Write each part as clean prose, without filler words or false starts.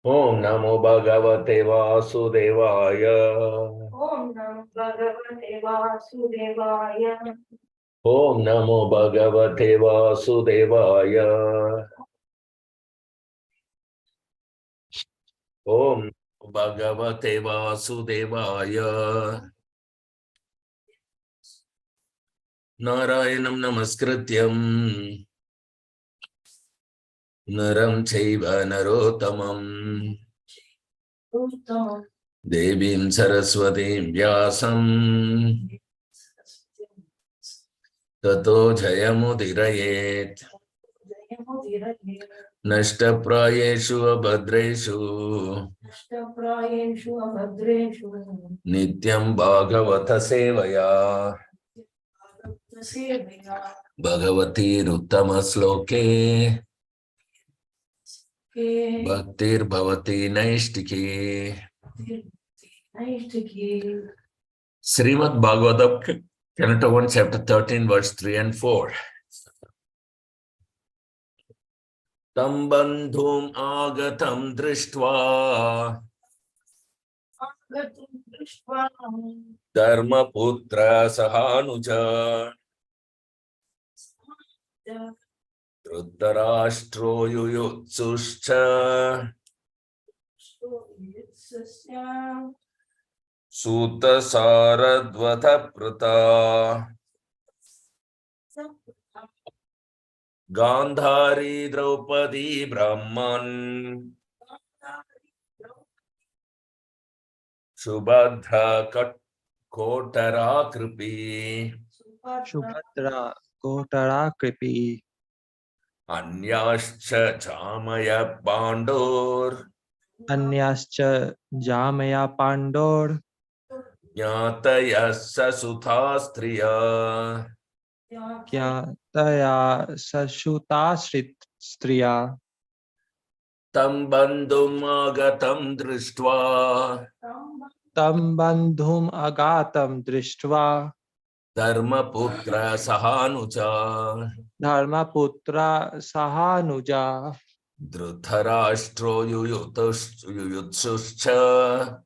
Om Namo Bhagavate Vasudevaya. Om Namo Bhagavate Vasudevaya. Om Namo Bhagavate Vasudevaya. Om Namo Bhagavate Vasudevaya. Narayanam Namaskrityam Naram Chaiva Narottamam Devim Saraswatim Vyasam Tato Jayamudirayet Nashtaprayeshu Abhadreshu Nityam Bhagavata Sevaya Bhagavati Uttama Sloke Bhaktir Bhavati Naishtiki. Srimad Bhagavatam, Canto 1, Chapter 13, verse 3 and 4. Tam bandhum agatam drishtva dharma putra sahanuja Dhritarashtra yuyutsuscha Suta saradvata prata Gandhari Draupadi Brahman Subhadra Kotara Kripi Subhadra Kotara Kripi Anyascha Chamaya Pandor Anyascha Jamaya Pandor Jnataya Sasuthasriya Kyataya Sashutasrit Striya Tam bandhum agatam drishtva Tam bandhum agatam drishtva Dharma putra sahanuja Dharmaputra Sahanuja Dhritarashtra yuyutsuscha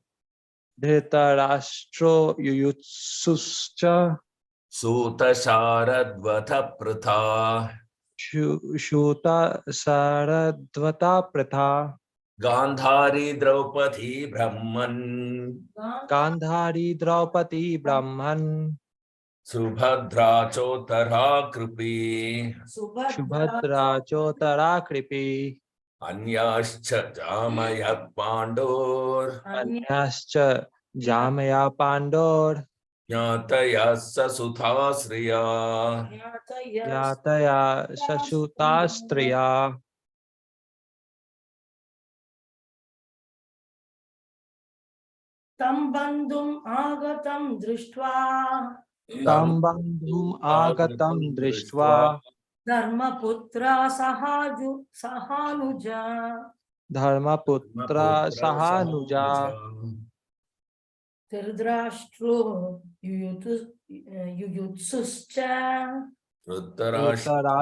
Dhritarashtra Yuyutsuscha Suta Saradvata Pratha Shuta Saradvata Pratha Gandhari Draupadi Brahman Gandhari Draupadi Brahman Subhadra Chotara Kripi Subhadra Chotara Kripi Anyascha Jamayat Pandor Anyascha Jamaya Pandor Jnataya Sasuthasriya Yataya Sashutastriya Tam bandhum agatam drishtva Tam bandhum agatam drishtva Dharmaputra sahanuja Dharmaputra Putra Sahanuja Sahanuja Dhritarashtra yuyutsuscha Dhritarashtra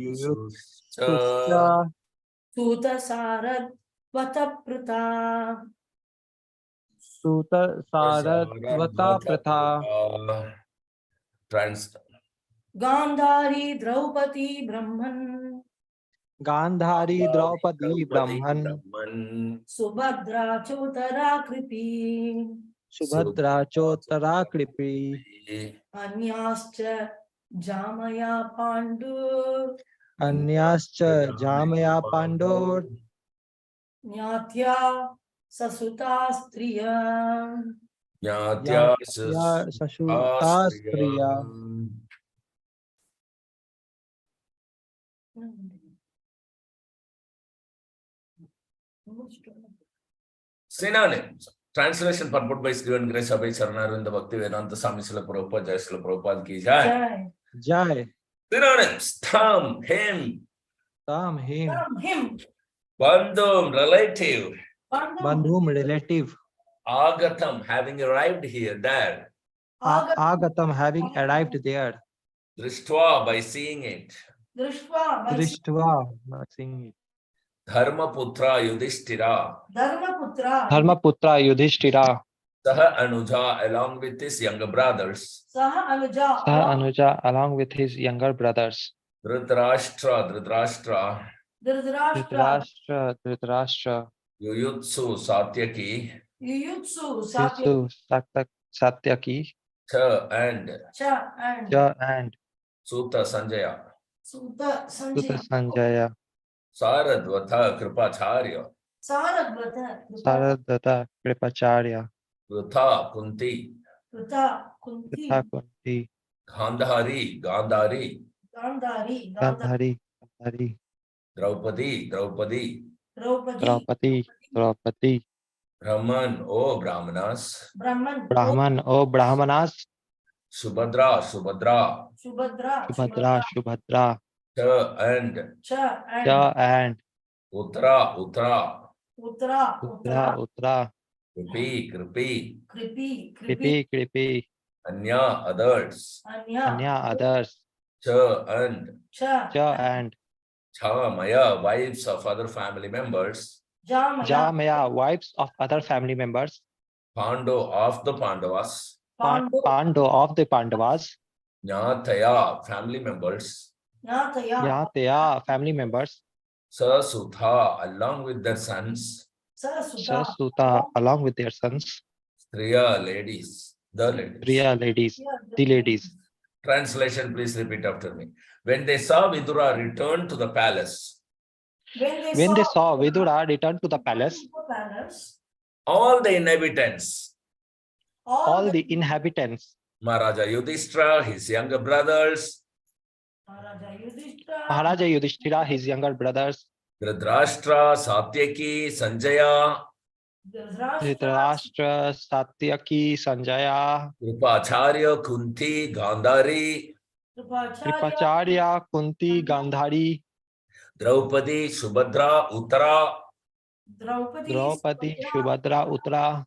Yuyutsuscha Yuyutsuscha Suta saradvata Suta Saradvata Pratha Gandhari Draupadi Brahman Gandhari Draupadi Brahman Subhadra Chotara Kripi Subhadra Chotara Kripi Anyascha Jamaya Pandu Anyascha Jamaya Pandor Nyatya Sasuta Striya Jnatya Yatya Sashutastriya Synonyms. Translation purport by Sri and Grace Abhay Charanarinda Bhakti Vedanta Swami Srila Prabhupada Jai Srila Prabhupada Ki Jai. Jai Synonyms. Tham, him. Tam Him Bandhum, relative. Bandhum relative Agatam, having arrived here, there. Agatam having arrived there Drishtva, by seeing it. Drishtva seeing it Dharmaputra Yudhishthira, Dharmaputra, Dharmaputra Yudhishthira, Saha Anuja, along with his younger brothers, Saha Anuja, Saha Anuja, along with his younger brothers, Dhritarashtra, Dhritarashtra, Dhritarashtra, Yuyutsu, Satyaki, Yuyutsu, Yutsu, Satyaki, Cha and and Ja and Suta Sanjaya, Suta Suta Sanjaya, Sanjaya, Saradvatha Kripacharya, Saradvata, Saradata Kripacharya, Vrutha Kunti, Kruta, Kunti, Pritha Kunti, Gandhari, Gandhari, Gandhari, Gandhari, Draupadi, Draupadi, Draupadi, Draupadi, Brahman, O Brahmanas, Brahman, Brahman, O Brahmanas, Subhadra, Subhadra, Subhadra, Subhadra, Cha and Cha, Ja and Uttara, Uttara, Uttara, Uttara, Kripi, Kripi, Kripi, Kripi, Anya, others, Anya, others, Cha and Cha, Ja and Maya, wives of other family members, Jamaya, Jamaya, wives of other family members, Pando of the Pandavas, Pandu, Pando of the Pandavas, Nyataya, family members, Nyataya, Yateya, family members, Sasutha, along with their sons, Sarasuta, Sarasuta, along with their sons, Striya, ladies, the ladies. Priya ladies, the ladies. Translation, please repeat after me. When they saw Vidura return to the palace, When they saw Vidura return to the palace, all the inhabitants, all the inhabitants, Maharaja Yudhishthira, his younger brothers, Maharaja Yudhishthira, his younger brothers, Dhritarashtra, Satyaki, Sanjaya, Dhritarashtra, Satyaki, Sanjaya, Kripacharya, Kunti, Gandhari, Kripacharya, Kunti, Gandhari, Draupadi, Subhadra, Uttara, Draupadi, Subhadra, Uttara,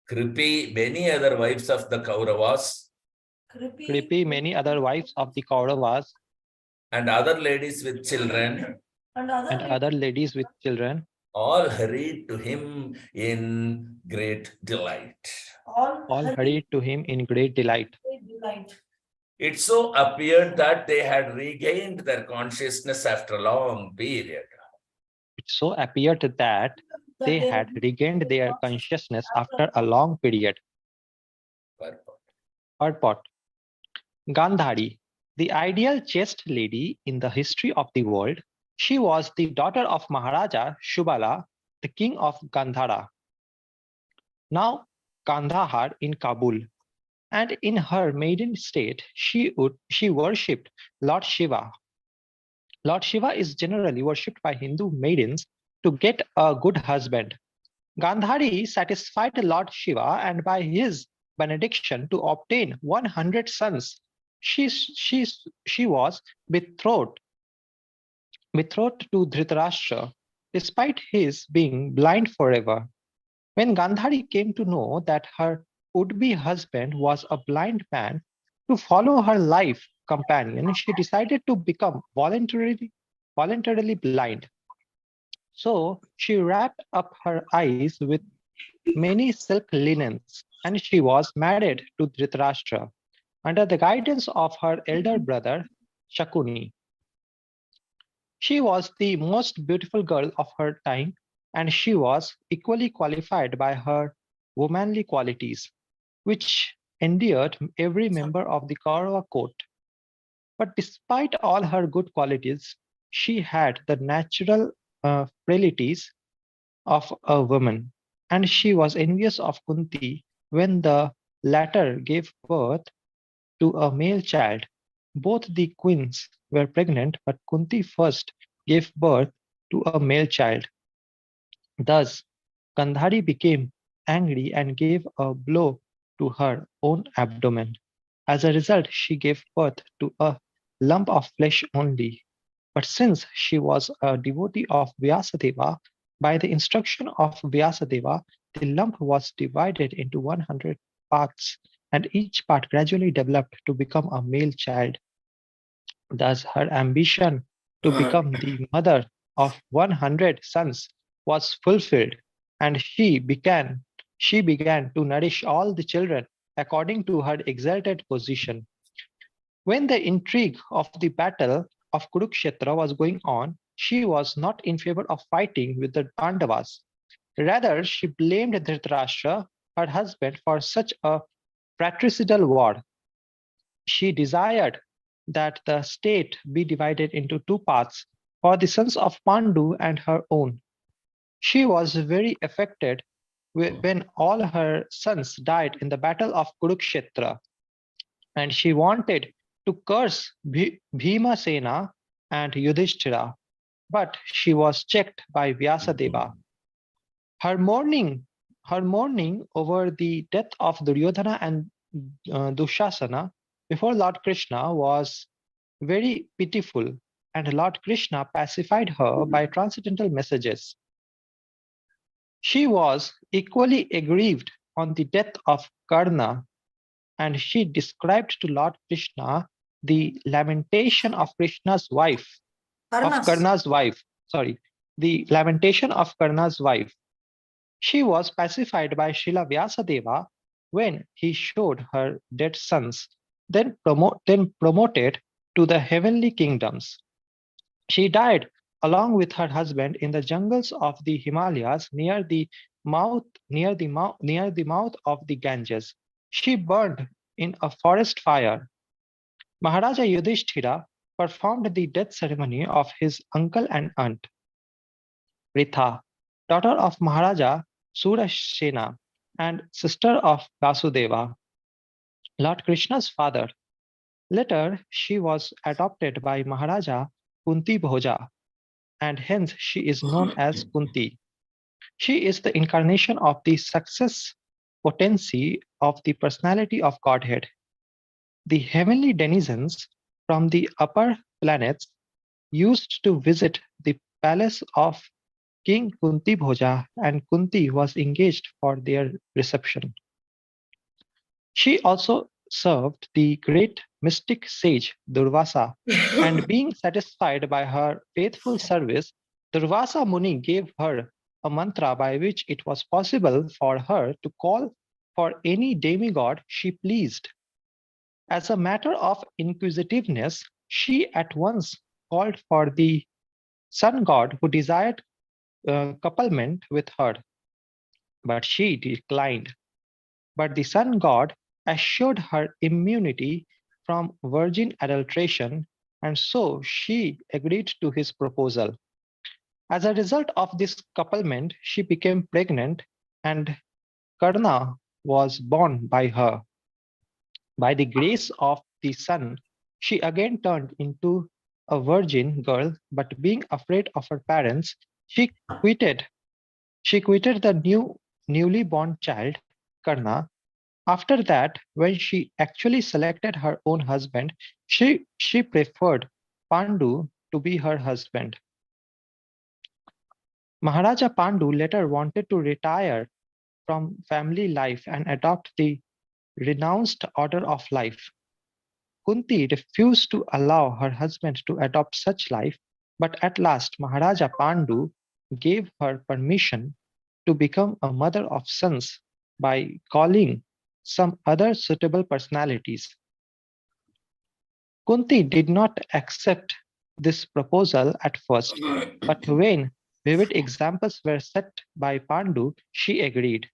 Kripi, many other wives of the Kauravas, Kripi, many other wives of the Kauravas, and other ladies with children, and other ladies with children, all hurried to him in great delight. all hurried to him in great delight. It so appeared that they had regained their consciousness after a long period. It so appeared that they had regained their consciousness after a long period. Purport. Gandhari, the ideal chaste lady in the history of the world, she was the daughter of Maharaja Shubala, the king of Gandhara, now Kandahar in Kabul. And in her maiden state, she worshipped Lord Shiva. Lord Shiva is generally worshipped by Hindu maidens to get a good husband. Gandhari satisfied Lord Shiva, and by his benediction to obtain 100 sons, she was betrothed to Dhritarashtra, despite his being blind forever. When Gandhari came to know that her would-be husband was a blind man, to follow her life companion, she decided to become voluntarily blind. So she wrapped up her eyes with many silk linens, and she was married to Dhritarashtra under the guidance of her elder brother Shakuni. She was the most beautiful girl of her time, and she was equally qualified by her womanly qualities, which endeared every member of the Kaurava court. But despite all her good qualities, she had the natural frailties of a woman, and she was envious of Kunti when the latter gave birth to a male child. Both the queens were pregnant, but Kunti first gave birth to a male child. Thus, Gandhari became angry and gave a blow to her own abdomen. As a result, she gave birth to a lump of flesh only. But since she was a devotee of Vyasadeva, by the instruction of Vyasadeva, the lump was divided into 100 parts, and each part gradually developed to become a male child. Thus, her ambition to become the mother of 100 sons was fulfilled, and she began to nourish all the children according to her exalted position. When the intrigue of the battle of Kurukshetra was going on, she was not in favor of fighting with the Pandavas. Rather, she blamed Dhritarashtra, her husband, for such a fratricidal war. She desired that the state be divided into two parts for the sons of Pandu and her own. She was very affected when all her sons died in the battle of Kurukshetra, and she wanted to curse Bhima Sena and Yudhishthira, but she was checked by Vyasadeva. Her mourning, her mourning over the death of Duryodhana and Dushasana before Lord Krishna was very pitiful, and Lord Krishna pacified her by transcendental messages. She was equally aggrieved on the death of Karna, and she described to Lord Krishna the lamentation of Krishna's wife, Karnas. the lamentation of Karna's wife. She was pacified by Srila Vyasadeva when he showed her dead sons, then promoted to the heavenly kingdoms. She died along with her husband in the jungles of the Himalayas near the mouth of the Ganges. She burned in a forest fire. Maharaja Yudhishthira performed the death ceremony of his uncle and aunt, Pritha, daughter of Maharaja Surasena and sister of Vasudeva, Lord Krishna's father. Later, she was adopted by Maharaja Kunti Bhoja, and hence she is known as Kunti. She is the incarnation of the success potency of the personality of Godhead. The heavenly denizens from the upper planets used to visit the palace of King Kunti Bhoja, and Kunti was engaged for their reception. She also served the great mystic sage Durvasa, and being satisfied by her faithful service, Durvasa Muni gave her a mantra by which it was possible for her to call for any demigod she pleased. As a matter of inquisitiveness, she at once called for the sun god who desired couplement with her, but she declined. But the sun god assured her immunity from virgin adulteration, and so she agreed to his proposal. As a result of this couplement, she became pregnant, and Karna was born by her. By the grace of the sun, she again turned into a virgin girl, but being afraid of her parents, she quitted the newly born child, Karna. After that, when she actually selected her own husband, she preferred Pandu to be her husband. Maharaja Pandu later wanted to retire from family life and adopt the renounced order of life. Kunti refused to allow her husband to adopt such life, but at last Maharaja Pandu gave her permission to become a mother of sons by calling some other suitable personalities. Kunti did not accept this proposal at first, but when vivid examples were set by Pandu, she agreed.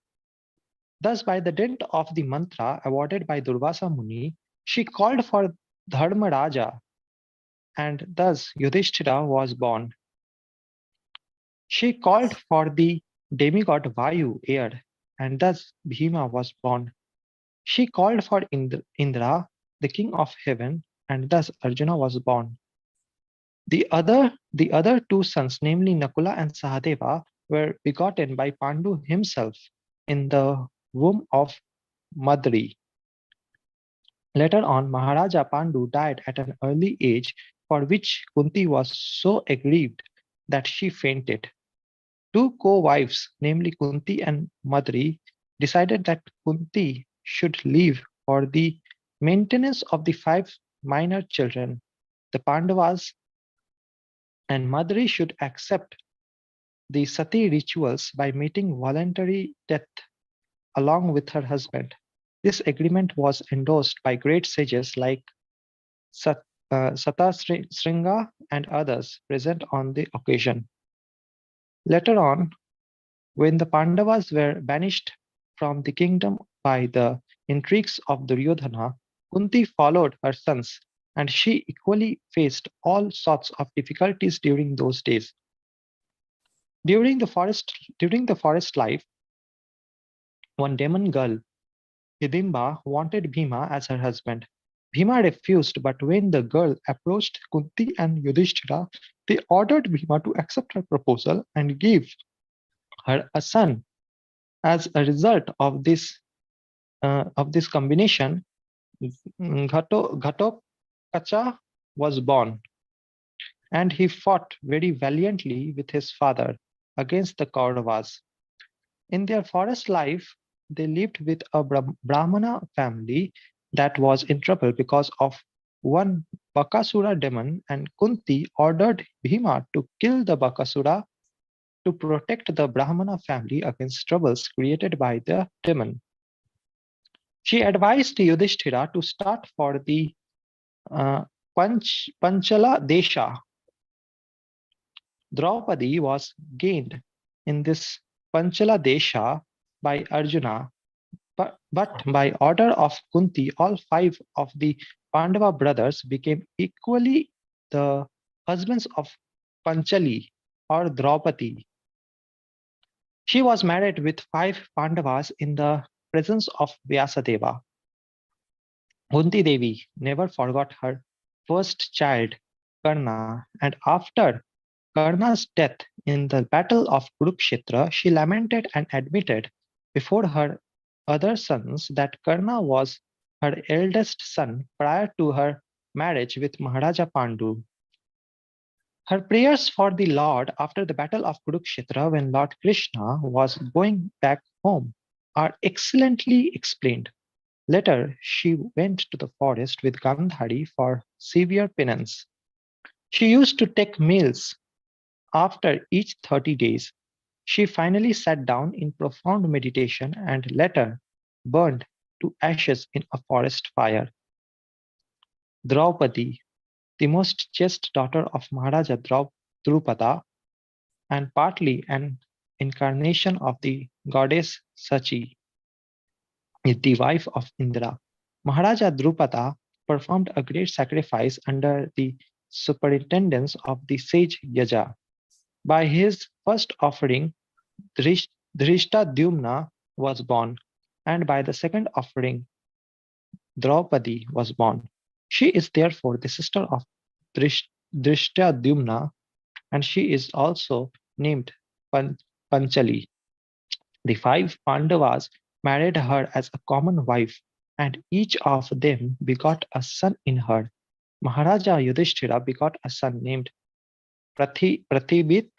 Thus, by the dint of the mantra awarded by Durvasa Muni, she called for Dharmaraja, and thus Yudhishthira was born. She called for the demigod Vayu, air, and thus Bhima was born. She called for Indra, the king of heaven, and thus Arjuna was born. The other two sons, namely Nakula and Sahadeva, were begotten by Pandu himself in the womb of Madri. Later on, Maharaja Pandu died at an early age, for which Kunti was so aggrieved that she fainted. Two co-wives, namely Kunti and Madri, decided that Kunti should leave for the maintenance of the 5 minor children. The Pandavas and Madri should accept the sati rituals by meeting voluntary death along with her husband. This agreement was endorsed by great sages like Sat, Satasringa and others present on the occasion. Later on, when the Pandavas were banished from the kingdom by the intrigues of Duryodhana, Kunti followed her sons, and she equally faced all sorts of difficulties during those days. During the forest life, one demon girl, Hidimba, wanted Bhima as her husband. Bhima refused, but when the girl approached Kunti and Yudhishthira, they ordered Bhima to accept her proposal and give her a son. As a result of this combination, Ghatotkacha was born, and he fought very valiantly with his father against the Kauravas. In their forest life, they lived with a Brahmana family that was in trouble because of one Bakasura demon, and Kunti ordered Bhima to kill the Bakasura to protect the Brahmana family against troubles created by the demon. She advised Yudhishthira to start for the Panchala Desha. Draupadi was gained in this Panchala Desha by Arjuna, but by order of Kunti, all 5 of the Pandava brothers became equally the husbands of Panchali or Draupadi. She was married with 5 Pandavas in the presence of Vyasadeva. Kunti Devi never forgot her first child, Karna, and after Karna's death in the battle of Kurukshetra, she lamented and admitted before her other sons that Karna was her eldest son prior to her marriage with Maharaja Pandu. Her prayers for the Lord after the battle of Kurukshetra, when Lord Krishna was going back home, are excellently explained. Later, she went to the forest with Gandhari for severe penance. She used to take meals after each 30 days. She finally sat down in profound meditation and later burned to ashes in a forest fire. Draupadi, the most chaste daughter of Maharaja Drupada, and partly an incarnation of the goddess Sachi, is the wife of Indra. Maharaja Drupada performed a great sacrifice under the superintendence of the sage Yaja. By his first offering, Drishtadyumna was born, and by the second offering, Draupadi was born. She is therefore the sister of Drishtadyumna, and she is also named Panchali. The 5 Pandavas married her as a common wife, and each of them begot a son in her. Maharaja Yudhishthira begot a son named Prathibit.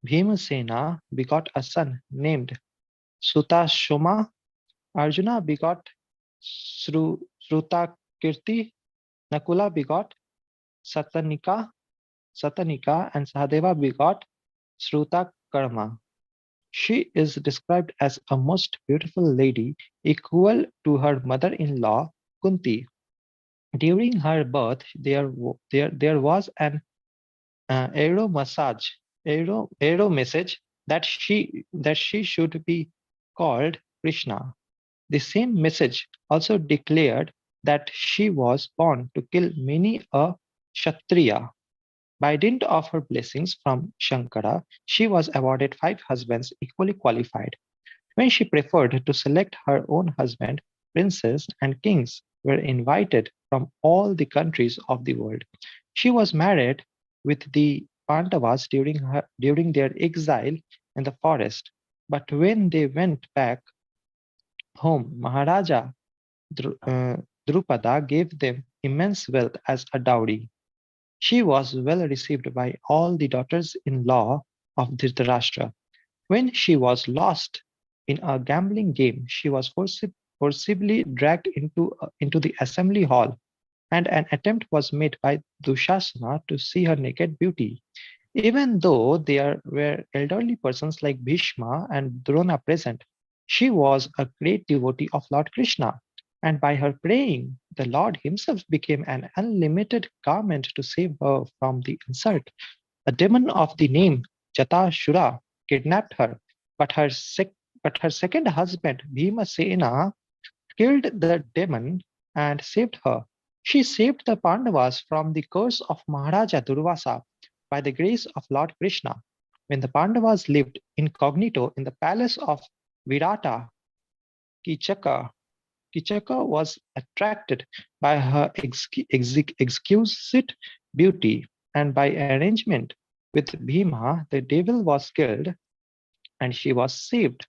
Bhimasena begot a son named Sutashoma. Arjuna begot Srutakirti. Nakula begot Satanika, and Sahadeva begot Srutakarma. She is described as a most beautiful lady, equal to her mother-in-law Kunti. During her birth, there was an arrow message that she should be called Krishna. The same message also declared that she was born to kill many a Kshatriya. By dint of her blessings from Shankara, she was awarded 5 husbands equally qualified. When she preferred to select her own husband, princes and kings were invited from all the countries of the world. She was married with the Pandavas during their exile in the forest. But when they went back home, Maharaja Drupada gave them immense wealth as a dowry. She was well received by all the daughters-in-law of Dhritarashtra. When she was lost in a gambling game, she was forcibly dragged into the assembly hall, and an attempt was made by Dushasana to see her naked beauty. Even though there were elderly persons like Bhishma and Drona present, she was a great devotee of Lord Krishna, and by her praying, the Lord himself became an unlimited garment to save her from the insult. A demon of the name Jatashura kidnapped her, but her second husband Bhimasena killed the demon and saved her. She saved the Pandavas from the curse of Maharaja Durvasa by the grace of Lord Krishna. When the Pandavas lived incognito in the palace of Virata, Kichaka was attracted by her exquisite beauty, and by arrangement with Bhima, the devil was killed and she was saved.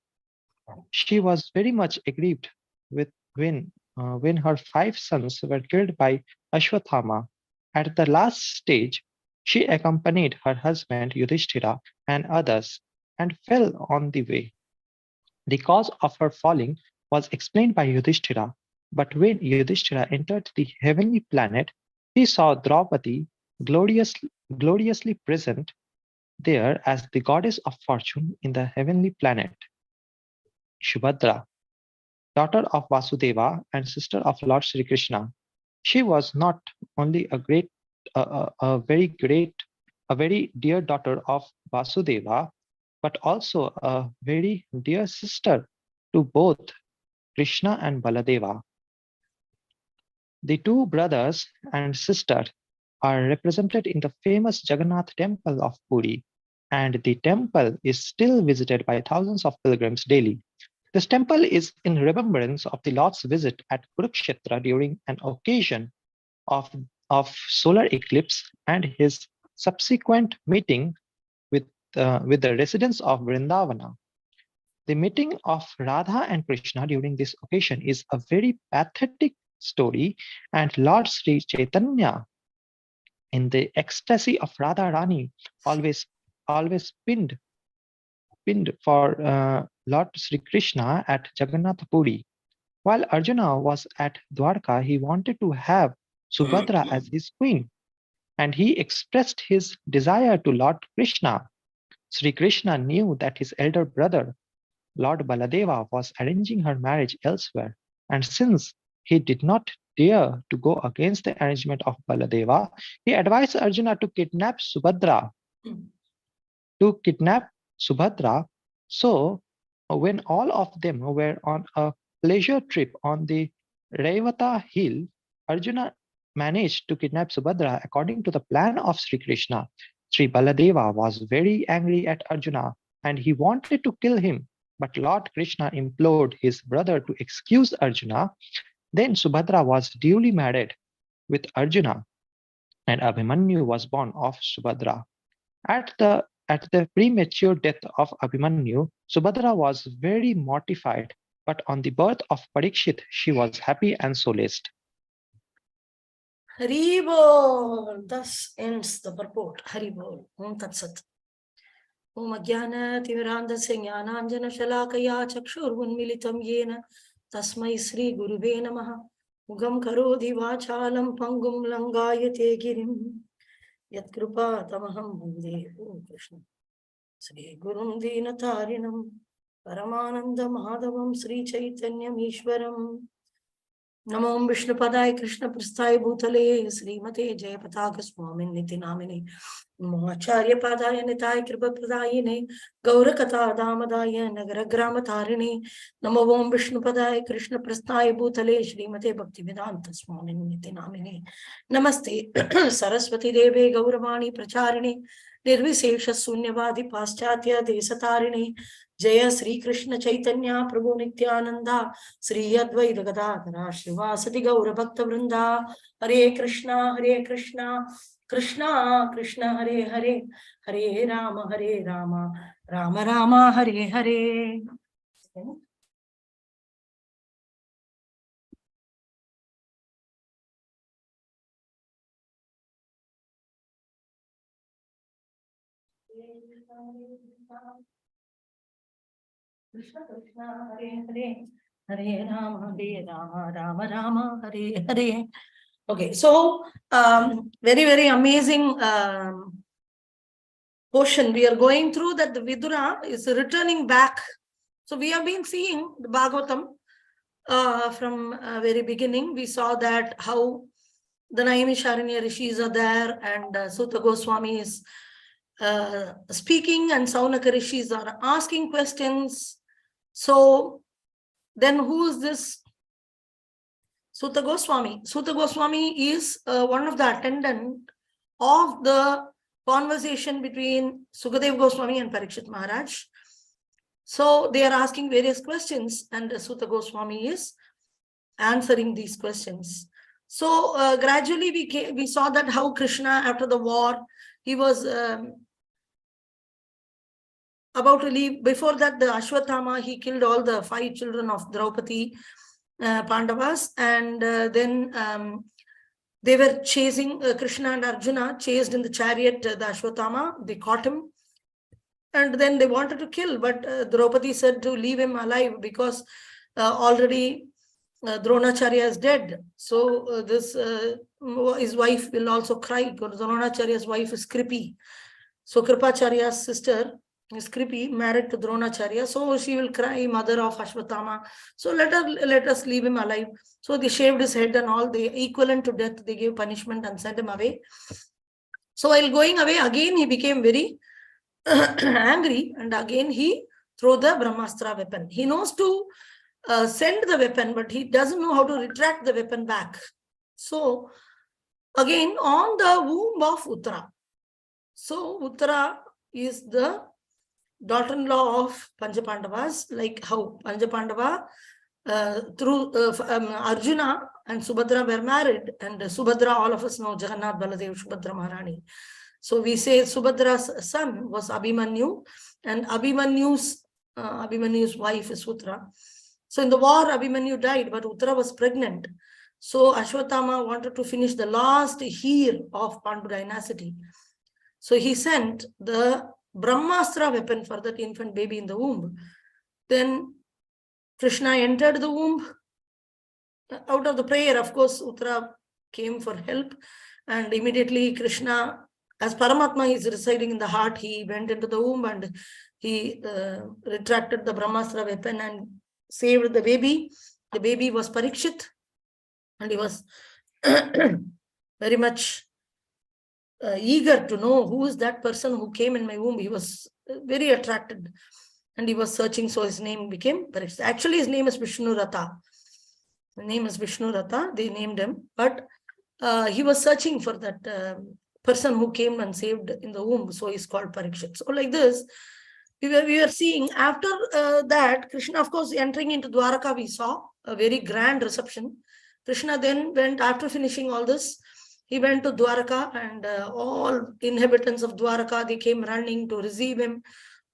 She was very much aggrieved with when her 5 sons were killed by Ashwathama. At the last stage, she accompanied her husband Yudhishthira and others and fell on the way. The cause of her falling was explained by Yudhishthira, but when Yudhishthira entered the heavenly planet, he saw Draupadi gloriously present there as the goddess of fortune in the heavenly planet. Shubhadra, daughter of Vasudeva and sister of Lord Sri Krishna. She was not only a very dear daughter of Vasudeva, but also a very dear sister to both Krishna and Baladeva. The two brothers and sister are represented in the famous Jagannath temple of Puri, and the temple is still visited by thousands of pilgrims daily. This temple is in remembrance of the Lord's visit at Kurukshetra during an occasion of solar eclipse and his subsequent meeting with the residents of Vrindavana. The meeting of Radha and Krishna during this occasion is a very pathetic story, and Lord Sri Chaitanya, in the ecstasy of Radha Rani, always pinned for Lord Sri Krishna at Jagannath Puri. While Arjuna was at Dwarka, he wanted to have Subhadra as his queen, and he expressed his desire to Lord Krishna. Sri Krishna knew that his elder brother, Lord Baladeva, was arranging her marriage elsewhere, and since he did not dare to go against the arrangement of Baladeva, he advised Arjuna to kidnap Subhadra. So, when all of them were on a pleasure trip on the Raivata hill, Arjuna managed to kidnap Subhadra according to the plan of Sri Krishna. Sri Baladeva was very angry at Arjuna and he wanted to kill him, but Lord Krishna implored his brother to excuse Arjuna. Then Subhadra was duly married with Arjuna, and Abhimanyu was born of Subhadra. At the premature death of Abhimanyu, Subhadra was very mortified, but on the birth of Parikshit, she was happy and solaced. Hari Bol. Thus ends the purport. Hari Bol. Om Tat Sat. Om Ajnana Timirandasya Jnananjana Shalakaya Chakshurunmilitam Yena Tasmai Sri Guruve Namaha. Mugam Karodi Vachalam Pangum Langayate Girim Yat Kripa Tamaham Bhunde. Om Krishna Sri Gurum Dinatarinam Paramananda Madhavam Sri Chaitanyam Ishwaram Namo Vishnupadaya Krishna Prasthaya Bhutale Srimate Jayapataka Swamin Niti Namine Acharya Padaya Nitai Kripa Pradayine Gaurakata Damadaya Nagara Grama Tarini Namo Om Vishnupadaya Krishna Prasthaya Bhutale Srimate Bhaktivedanta Swamin Niti Namine Namaste Saraswati Deve Gauravani Pracharini Nirvisesha Sunyavadi Paschatya Desatarini Jaya Sri Krishna Chaitanya Prabhu Nityananda Sri Advaita Gadadhara Srivasati Gaura Bhakta Vrinda Hare Krishna Krishna Krishna Hare Hare Hare Rama Rama Rama Hare Hare. Krishna Krishna Hare Hare Hare Rama Rama Rama Hare Hare. Okay, so very amazing portion we are going through, that the Vidura is returning back. So we have been seeing the Bhagavatam from very beginning. We saw that how the Naimisharanya Rishis are there, and Sutta Goswami is speaking, and Saunaka Rishis are asking questions. So then who is this Sutta Goswami? Sutta Goswami is one of the attendant of the conversation between Sukadev Goswami and Parikshit Maharaj. So they are asking various questions, and Sutta Goswami is answering these questions. So gradually we saw that how Krishna, after the war, he was about to leave. Before that, the Ashwatthama, he killed all the 5 children of Draupadi Pandavas, and then they were chasing Krishna and Arjuna, chased in the chariot, the Ashwatthama. They caught him, and then they wanted to kill, but Draupadi said to leave him alive, because already Dronacharya is dead. So his wife will also cry, because Dronacharya's wife is Kripi. So Kripacharya's sister is Kripi, married to Dronacharya. So she will cry, mother of Ashwatthama. So let us leave him alive. So they shaved his head and all, the equivalent to death, they gave punishment and sent him away. So while going away, again he became very angry, and again he threw the Brahmastra weapon. He knows to send the weapon, but he doesn't know how to retract the weapon back. So again on the womb of Uttara. So Uttara is the daughter-in-law of Panchapandavas, like how Panchapandava through Arjuna and Subhadra were married, and Subhadra, all of us know Jagannath, Baladev, Subhadra Maharani. So we say Subhadra's son was Abhimanyu, and Abhimanyu's wife is Uttara. So in the war, Abhimanyu died, but Uttara was pregnant. So Ashwatthama wanted to finish the last heir of Pandu dynasty. So he sent the Brahmastra weapon for that infant baby in the womb. Then Krishna entered the womb. Out of the prayer, of course, Uttara came for help, and immediately Krishna, as Paramatma is residing in the heart, he went into the womb and he retracted the Brahmastra weapon and saved the baby. The baby was Parikshit, and he was very much eager to know who is that person who came in my womb. He was very attracted, and he was searching, so his name became Parikshit. Actually, his name is Vishnu Ratha. The name is Vishnu Ratha, they named him, but he was searching for that person who came and saved in the womb, so he's called Parikshit. So like this, we were seeing after that, Krishna, of course, entering into Dwaraka, we saw a very grand reception. Krishna then went, after finishing all this, he went to Dwaraka, and all inhabitants of Dwaraka, they came running to receive him.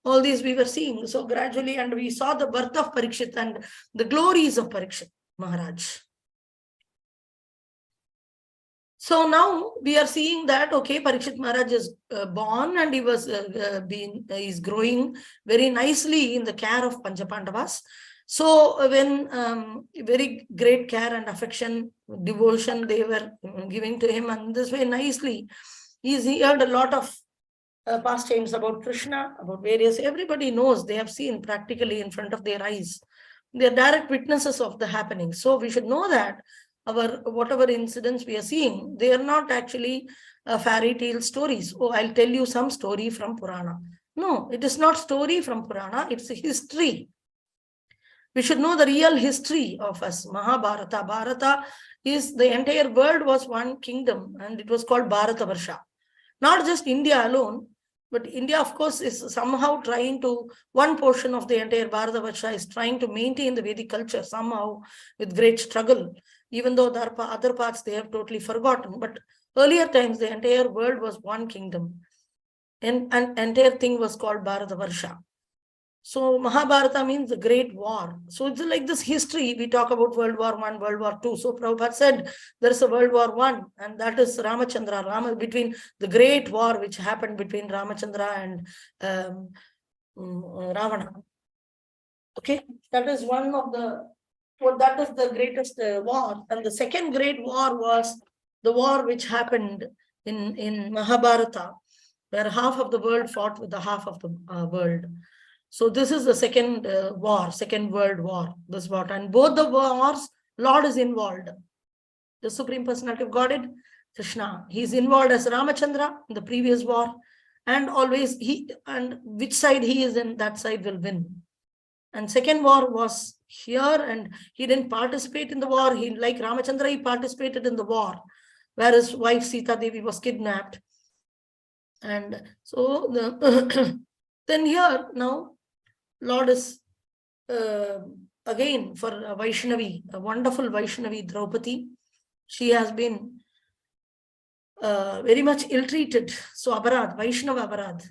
All these we were seeing. So gradually, and we saw the birth of Parikshit and the glories of Parikshit Maharaj. So now we are seeing that, okay, Parikshit Maharaj is born, and he was he's growing very nicely in the care of Panchapandavas. So when very great care and affection, devotion they were giving to him, and this way nicely, he heard a lot of pastimes about Krishna, about various, everybody knows, they have seen practically in front of their eyes. They are direct witnesses of the happening. So we should know that our whatever incidents we are seeing, they are not actually fairy tale stories. Oh, I'll tell you some story from Purana. No, it is not story from Purana, it's a history. We should know the real history of us. Mahabharata. Bharata is, the entire world was one kingdom, and it was called Bharata Varsha. Not just India alone, but India, of course, is somehow trying to, one portion of the entire Bharata Varsha is trying to maintain the Vedic culture somehow with great struggle, even though the other parts they have totally forgotten. But earlier times, the entire world was one kingdom, and an entire thing was called Bharata Varsha. So Mahabharata means the great war. So it's like this history. We talk about World War I, World War II. So Prabhupada said there is a World War I, and that is Ramachandra, between the great war which happened between Ramachandra and Ravana. Okay, that is one of the, well, that is the greatest war. And the second great war was the war which happened in Mahabharata. where half of the world fought with the half of the world. So this is the second war, Second World War. This war, and both the wars, Lord is involved. The Supreme Personality of Godhead, Krishna, he is involved as Ramachandra in the previous war, and always which side he is in, that side will win. And second war was here, and he didn't participate in the war. He, like Ramachandra, he participated in the war, where his wife Sita Devi was kidnapped. And so then here now Lord is again for Vaishnavi, a wonderful Vaishnavi Draupadi. She has been very much ill-treated. So Aparad, Vaishnava Aparad.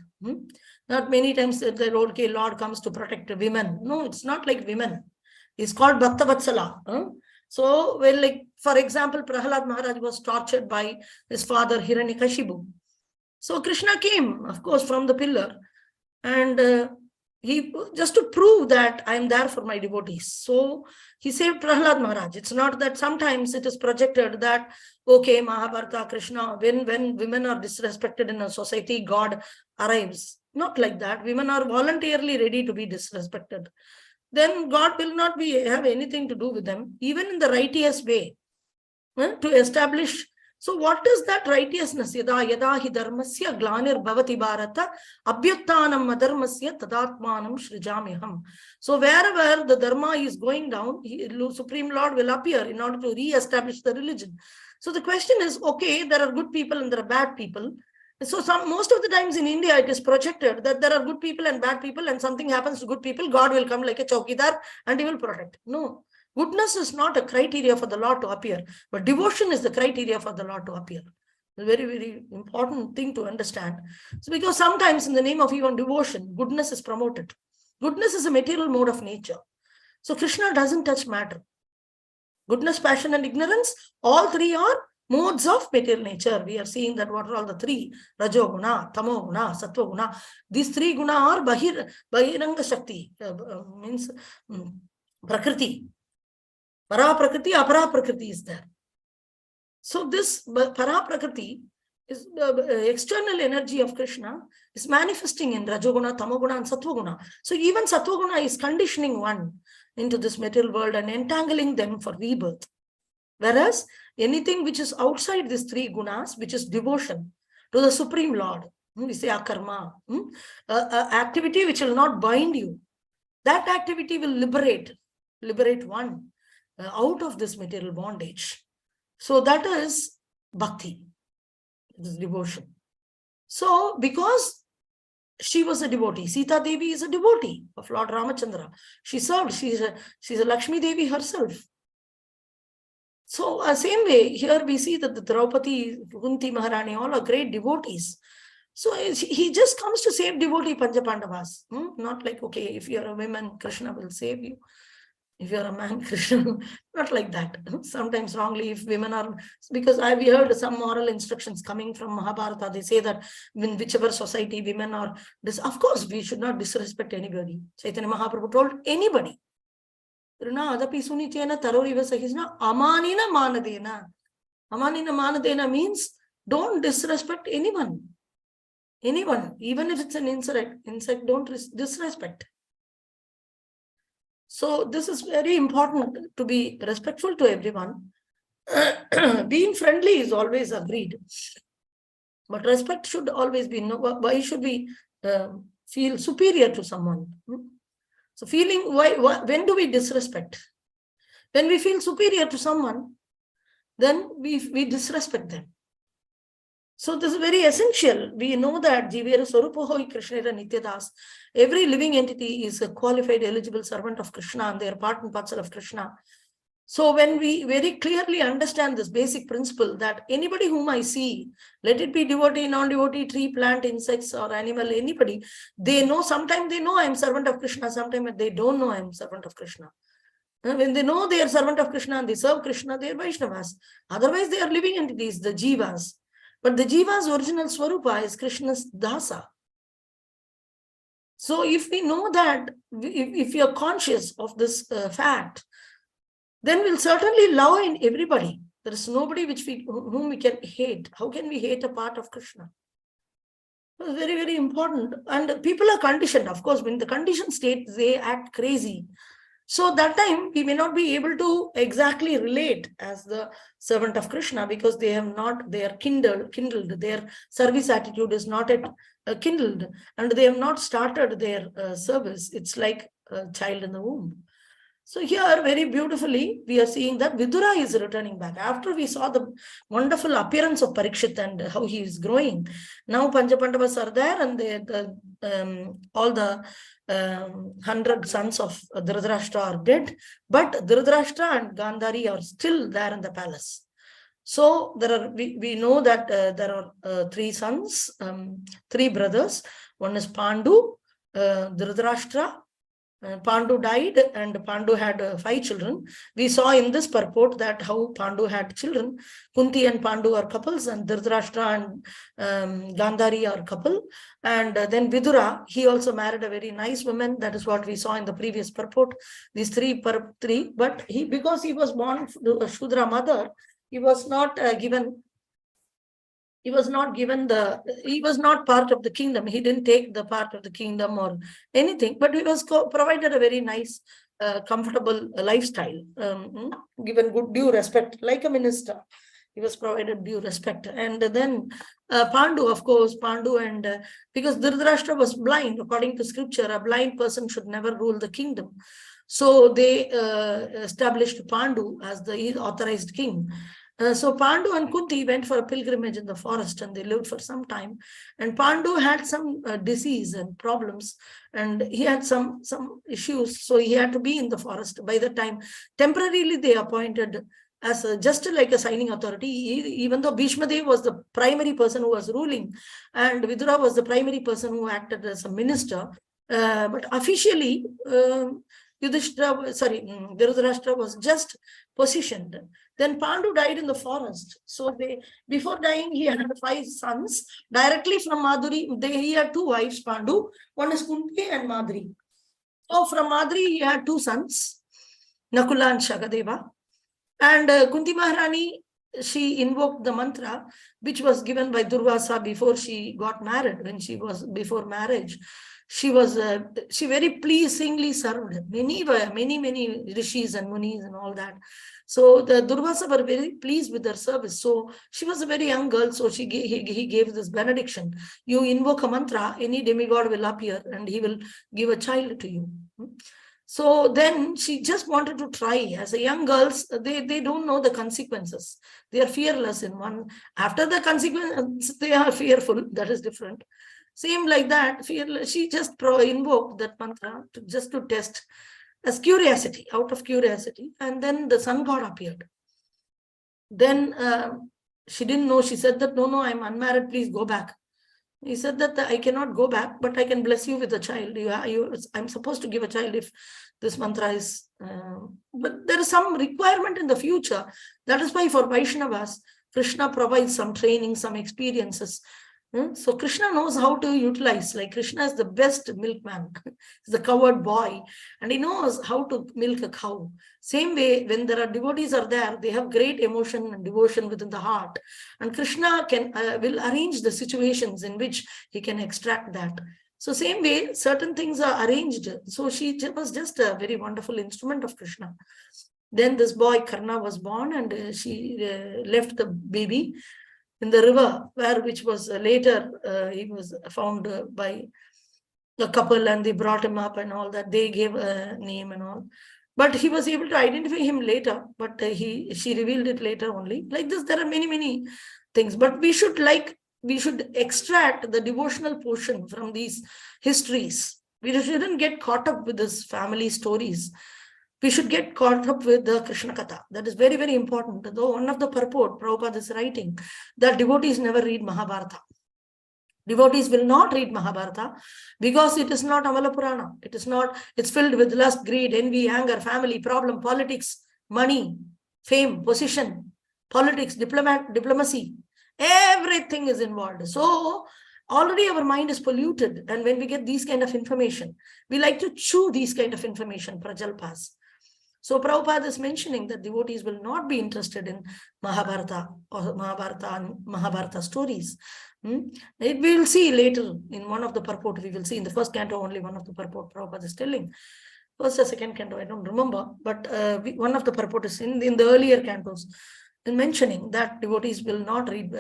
Not many times the Lord comes to protect women. No, it's not like women. It's called Bhakta Vatsala. So, well, like, for example, Prahalad Maharaj was tortured by his father Hiranyakashipu. So Krishna came, of course, from the pillar, and he just to prove that I am there for my devotees. So he saved Prahalad Maharaj. It's not that sometimes it is projected that, okay, Mahabharata, Krishna, when women are disrespected in a society, God arrives. Not like that. Women are voluntarily ready to be disrespected. Then God will not have anything to do with them, even in the righteous way, to establish. So what is that righteousness? Yada yada hi dharmasya glanir bhavati bharata abhyuttanam adharmasya tadatmanam srijamiham. So wherever the dharma is going down, Supreme Lord will appear in order to re-establish the religion. So the question is, okay, there are good people and there are bad people. So most of the times in India, it is projected that there are good people and bad people, and something happens to good people, God will come like a chowkidar and he will protect. No. Goodness is not a criteria for the Lord to appear, but devotion is the criteria for the Lord to appear. A very, very important thing to understand. So because sometimes in the name of even devotion, goodness is promoted. Goodness is a material mode of nature. So Krishna doesn't touch matter. Goodness, passion, and ignorance, all three are modes of material nature. We are seeing that what are all the three? Rajoguna, Tamoguna, Sattva-guna. These three guna are Bahiranga Shakti, means Prakriti. Para Prakriti, Apara Prakriti is there. So this Para Prakriti is the external energy of Krishna is manifesting in Rajoguna, Tamoguna, and Sattva-guna. So even Sattva-guna is conditioning one into this material world and entangling them for rebirth. Whereas anything which is outside these three gunas, which is devotion to the Supreme Lord, we say akarma, activity which will not bind you, that activity will liberate one out of this material bondage. So that is bhakti, this is devotion. So because she was a devotee, Sita Devi is a devotee of Lord Ramachandra. She served, she's a Lakshmi Devi herself. So same way, here we see that the Draupadi, Kunti Maharani, all are great devotees. So he just comes to save devotee Panchapandavas. Not like, okay, if you're a woman, Krishna will save you. If you're a man, Krishna, not like that. Sometimes wrongly, if women are, because I've heard some moral instructions coming from Mahabharata, they say that in whichever society women are, of course, we should not disrespect anybody. Chaitanya Mahaprabhu told anybody. Amanina manadena. Amanina manadena means don't disrespect anyone. Anyone, even if it's an insect, don't disrespect. So this is very important to be respectful to everyone. Being friendly is always agreed. But respect should always be, why should we feel superior to someone? So feeling, when do we disrespect? When we feel superior to someone, then we disrespect them. So this is very essential. We know that Jivera Swarupohoi Krishnera Nityadas, every living entity is a qualified, eligible servant of Krishna, and they are part and parcel of Krishna. So when we very clearly understand this basic principle that anybody whom I see, let it be devotee, non-devotee, tree, plant, insects, or animal, anybody, they know, sometimes they know I am servant of Krishna, sometimes they don't know I am servant of Krishna. When they know they are servant of Krishna and they serve Krishna, they are Vaishnavas. Otherwise, they are living entities, the Jivas. But the Jiva's original Swarupa is Krishna's Dasa. So if we know that, if we are conscious of this fact, then we'll certainly love in everybody. There is nobody whom we can hate. How can we hate a part of Krishna? It was very, very important. And people are conditioned. Of course, when the conditioned state, they act crazy. So that time we may not be able to exactly relate as the servant of Krishna, because they have not, they are kindled, their service attitude is not yet kindled, and they have not started their service. It's like a child in the womb. So here very beautifully we are seeing that Vidura is returning back. After we saw the wonderful appearance of Parikshit and how he is growing, now Panchapandavas are there, and all the 100 sons of Dhritarashtra are dead, but Dhritarashtra and Gandhari are still there in the palace. So there are, we know that there are 3 sons, 3 brothers. One is Pandu, Dhritarashtra. Pandu died, and Pandu had 5 children. We saw in this purport that how Pandu had children. Kunti and Pandu are couples, and Dhritarashtra and Gandhari are couple. And then Vidura, he also married a very nice woman. That is what we saw in the previous purport. These 3, but he, because he was born to a Shudra mother, he was not given. He was not part of the kingdom. He didn't take the part of the kingdom or anything, but he was provided a very nice, comfortable lifestyle, given good due respect, like a minister. He was provided due respect. And then Pandu, of course, and because Dhritarashtra was blind, according to scripture, a blind person should never rule the kingdom. So they established Pandu as the authorized king. So Pandu and Kunti went for a pilgrimage in the forest, and they lived for some time. And Pandu had some disease and problems, and he had some issues, so he had to be in the forest. By the time, temporarily they appointed as just like a signing authority, even though Bhishma Dev was the primary person who was ruling, and Vidura was the primary person who acted as a minister. But officially, Dhritarashtra was just positioned. Then Pandu died in the forest. So before dying, he had 5 sons directly from Madhuri. He had 2 wives, Pandu. One is Kunti and Madhuri. So from Madhuri, he had 2 sons, Nakula and Shagadeva. And Kunti Maharani, she invoked the mantra, which was given by Durvasa before she got married. When she was before marriage, she very pleasingly served many rishis and munis and all that. So the Durvasa were very pleased with her service. So she was a very young girl. So he gave this benediction. You invoke a mantra, any demigod will appear and he will give a child to you. So then she just wanted to try. As a young girls, they don't know the consequences. They are fearless in one. After the consequence, they are fearful. That is different. Same like that, fearless. She just invoked that mantra just to test as curiosity, out of curiosity. And then the sun god appeared. Then she didn't know. She said that, no, I'm unmarried. Please go back. He said that I cannot go back, but I can bless you with a child. I'm supposed to give a child if this mantra is. But there is some requirement in the future. That is why for Vaishnavas, Krishna provides some training, some experiences. So Krishna knows how to utilize, like Krishna is the best milkman. He's the cowherd boy, and he knows how to milk a cow. Same way, when there are devotees are there, they have great emotion and devotion within the heart. And Krishna will arrange the situations in which he can extract that. So same way, certain things are arranged. So she was just a very wonderful instrument of Krishna. Then this boy Karna was born, and she left the baby in the river, which was later he was found by a couple, and they brought him up and all that. They gave a name and all, but he was able to identify him later. But she revealed it later only. Like this, there are many things. But we should extract the devotional portion from these histories. We shouldn't get caught up with this family stories. We should get caught up with the Krishna Katha. That is very, very important. Though one of the purport, Prabhupada is writing, that devotees never read Mahabharata. Devotees will not read Mahabharata because it is not Amala Purana. It is not, it's filled with lust, greed, envy, anger, family, problem, politics, money, fame, position, politics, diplomacy. Everything is involved. So already our mind is polluted. And when we get these kind of information, we like to chew these kind of information, prajalpas. So Prabhupada is mentioning that devotees will not be interested in Mahabharata or Mahabharata stories. We will see later in one of the purport, we will see in the first canto only one of the purport Prabhupada is telling. First or second canto, I don't remember, but one of the purport is in the earlier cantos, in mentioning that devotees will not read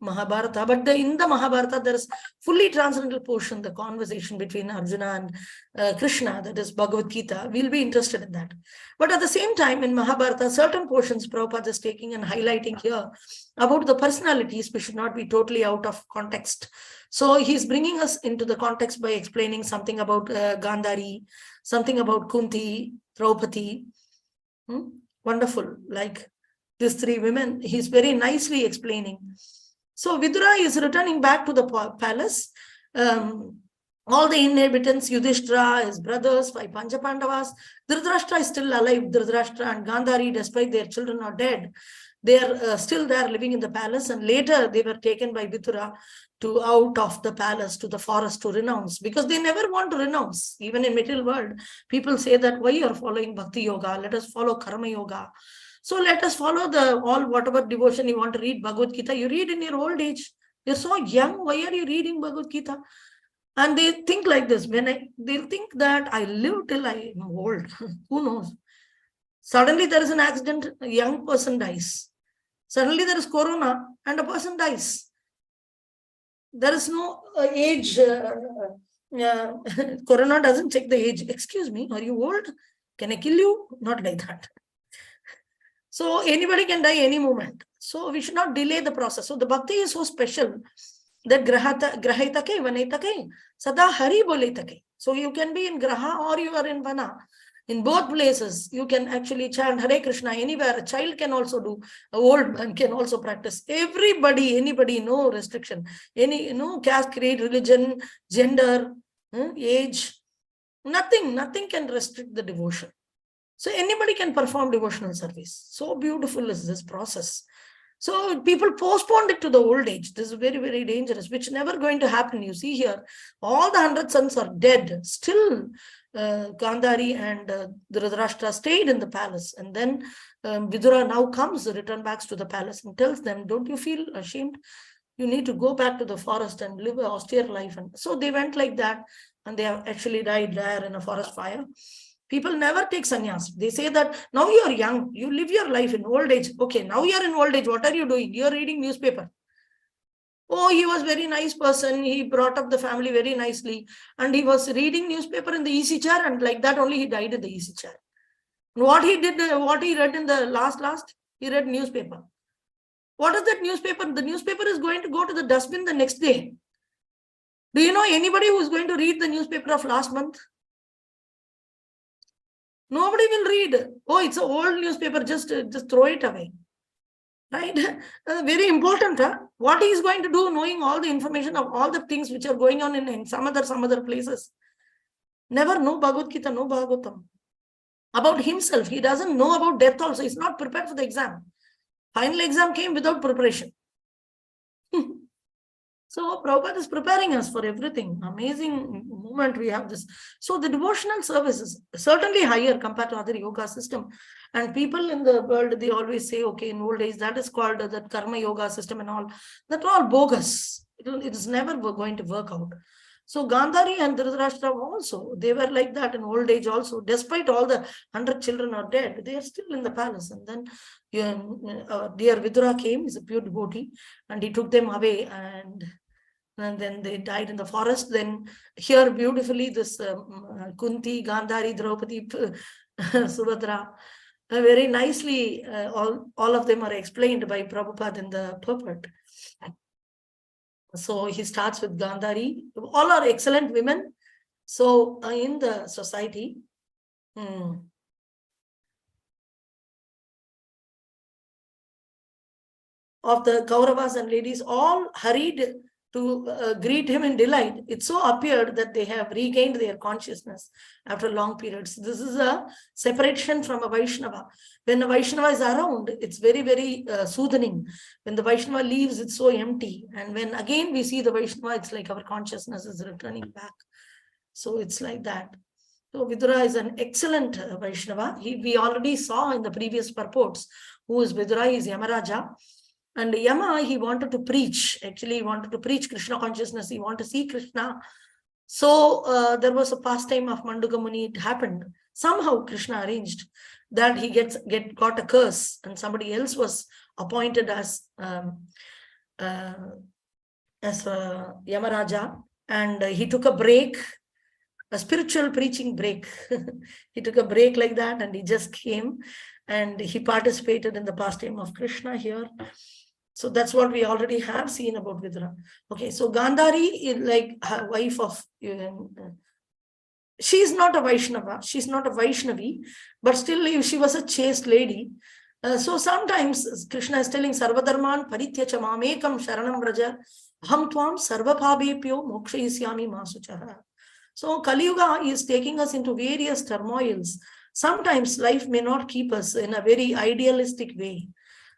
Mahabharata, but in the Mahabharata there is fully transcendental portion, the conversation between Arjuna and Krishna, that is Bhagavad Gita. We'll be interested in that. But at the same time, in Mahabharata, certain portions Prabhupada is taking and highlighting here about the personalities, which should not be totally out of context. So he's bringing us into the context by explaining something about Gandhari, something about Kunti, Draupadi. Wonderful, like these three women, he's very nicely explaining. So Vidura is returning back to the palace. All the inhabitants, Yudhishthira, his brothers, 5 Panchapandavas, Dhritarashtra is still alive. Dhritarashtra and Gandhari, despite their children are dead, they are still there living in the palace. And later they were taken by Vidura to out of the palace to the forest to renounce, because they never want to renounce. Even in material world, people say that why you are following Bhakti Yoga? Let us follow Karma Yoga. So let us follow whatever devotion you want to read. Bhagavad Gita, you read in your old age. You're so young. Why are you reading Bhagavad Gita? And they think like this. They'll think that I live till I am old. Who knows? Suddenly there is an accident, a young person dies. Suddenly there is corona and a person dies. There is no age. Corona doesn't check the age. Excuse me, are you old? Can I kill you? Not like that. So anybody can die any moment. So we should not delay the process. So the bhakti is so special that grahitake, vanetake, sada hari boletake. So you can be in graha or you are in vana. In both places, you can actually chant Hare Krishna anywhere. A child can also do, an old man can also practice. Everybody, anybody, no restriction. No caste, creed, religion, gender, age, nothing can restrict the devotion. So anybody can perform devotional service. So beautiful is this process. So people postponed it to the old age. This is very, very dangerous, which never going to happen. You see here, all the 100 sons are dead. Still, Gandhari and Dhritarashtra stayed in the palace. And then Vidura now comes, return back to the palace and tells them, don't you feel ashamed? You need to go back to the forest and live an austere life. And so they went like that, and they have actually died there in a forest fire. People never take sannyas. They say that now you are young, you live your life in old age. Okay, now you are in old age. What are you doing? You are reading newspaper. Oh, he was very nice person. He brought up the family very nicely. And he was reading newspaper in the easy chair. And like that only he died in the easy chair. And what he did, what he read in the last, he read newspaper. What is that newspaper? The newspaper is going to go to the dustbin the next day. Do you know anybody who is going to read the newspaper of last month? Nobody will read. Oh, it's an old newspaper. Just throw it away. Right? Very important. Huh? What he is going to do, knowing all the information of all the things which are going on in some other places. Never know Bhagavad Gita, no Bhagavatam. About himself, he doesn't know about death also. He's not prepared for the exam. Final exam came without preparation. So Prabhupada is preparing us for everything. Amazing moment we have this. So the devotional service is certainly higher compared to other yoga system. And people in the world, they always say, okay, in old days, that is called that karma yoga system and all. That's all bogus. It is never going to work out. So Gandhari and Dhritarashtra also, they were like that in old age also. Despite all the 100 children are dead, they are still in the palace. And then dear Vidura came, he's a pure devotee, and he took them away, and then they died in the forest. Then here beautifully this Kunti, Gandhari, Draupadi, Subhadra, very nicely all of them are explained by Prabhupada in the purport. So he starts with Gandhari. All are excellent women. So in the society, of the Kauravas and ladies, all hurried to greet him in delight. It so appeared that they have regained their consciousness after long periods. This is a separation from a Vaishnava. When a Vaishnava is around, it's very, very soothing. When the Vaishnava leaves, it's so empty. And when again we see the Vaishnava, it's like our consciousness is returning back. So it's like that. So Vidura is an excellent Vaishnava. We already saw in the previous purports who is Vidura. He is Yamaraja. And Yama, he wanted to preach. Actually, he wanted to preach Krishna consciousness. He wanted to see Krishna. So there was a pastime of Manduka Muni. It happened. Somehow Krishna arranged that he got a curse, and somebody else was appointed as Yamaraja, and he took a break, a spiritual preaching break. He took a break like that, and he just came and he participated in the pastime of Krishna here. So that's what we already have seen about Vidura. Okay, so Gandhari is like her wife of, she's not a Vaishnava, she's not a Vaishnavi, but still she was a chaste lady. So sometimes Krishna is telling Sarvadharman Parityacha Mamekam Sharanam Vraja Aham Tvam Sarvabhabepyo Mokshayisyami Masuchaha. So Kali Yuga is taking us into various turmoils. Sometimes life may not keep us in a very idealistic way.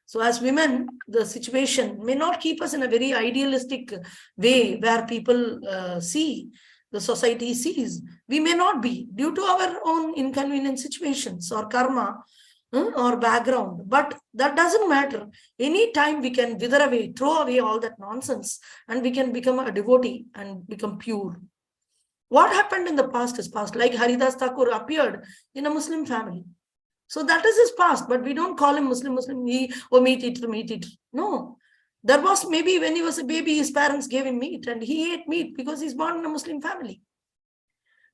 So as women, the situation may not keep us in a very idealistic way where people see, the society sees. We may not be due to our own inconvenient situations or karma or background, but that doesn't matter. Anytime we can wither away, throw away all that nonsense, and we can become a devotee and become pure. What happened in the past is past. Like Haridas Thakur appeared in a Muslim family. So that is his past, but we don't call him Muslim, meat eater. No. There was maybe when he was a baby, his parents gave him meat and he ate meat because he's born in a Muslim family.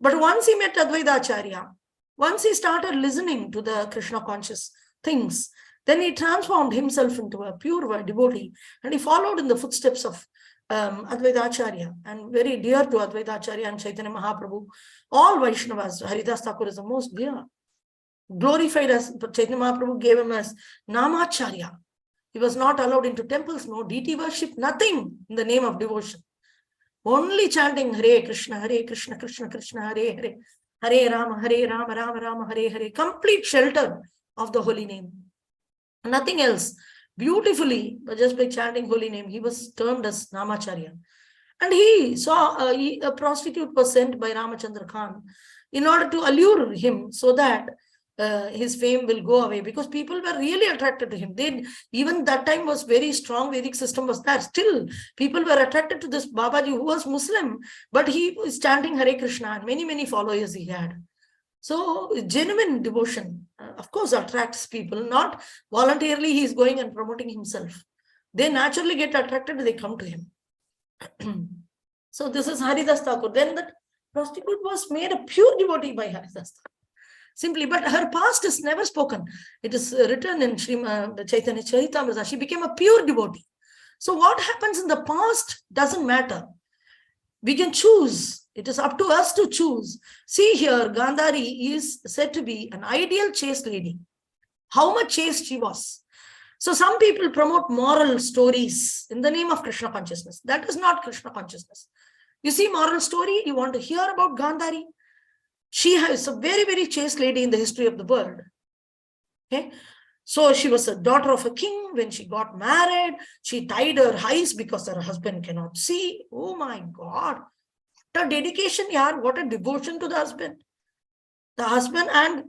But once he met Advaita Acharya, once he started listening to the Krishna conscious things, then he transformed himself into a pure devotee and he followed in the footsteps of Advaita Acharya, and very dear to Advaita Acharya and Chaitanya Mahaprabhu. All Vaishnavas, Haridas Thakur is the most dear. Glorified as Chaitanya Mahaprabhu gave him as Namacharya. He was not allowed into temples, no deity worship, nothing in the name of devotion. Only chanting Hare Krishna, Krishna Krishna, Hare Hare, Hare Rama, Rama Rama, Hare Hare. Complete shelter of the holy name. Nothing else. Beautifully, just by chanting holy name, he was termed as Namacharya. And he saw a prostitute was sent by Ramachandra Khan in order to allure him so that his fame will go away, because people were really attracted to him. Even that time was very strong, Vedic system was there. Still, people were attracted to this Babaji who was Muslim, but he was chanting Hare Krishna and many followers he had. So genuine devotion, of course, attracts people. Not voluntarily he is going and promoting himself. They naturally get attracted, they come to him. So this is Haridas Thakur. Then that prostitute was made a pure devotee by Haridas Thakur. Simply, but her past is never spoken. It is written in the Chaitanya Charitamrita. She became a pure devotee. So what happens in the past doesn't matter. We can choose. It is up to us to choose. See here, Gandhari is said to be an ideal chaste lady. How much chaste she was. So some people promote moral stories in the name of Krishna consciousness. That is not Krishna consciousness. You see moral story, you want to hear about Gandhari. She is a very chaste lady in the history of the world. Okay. So she was a daughter of a king. When she got married, she tied her eyes because her husband cannot see. Oh my God. What a dedication, yaar. What a devotion to the husband. The husband and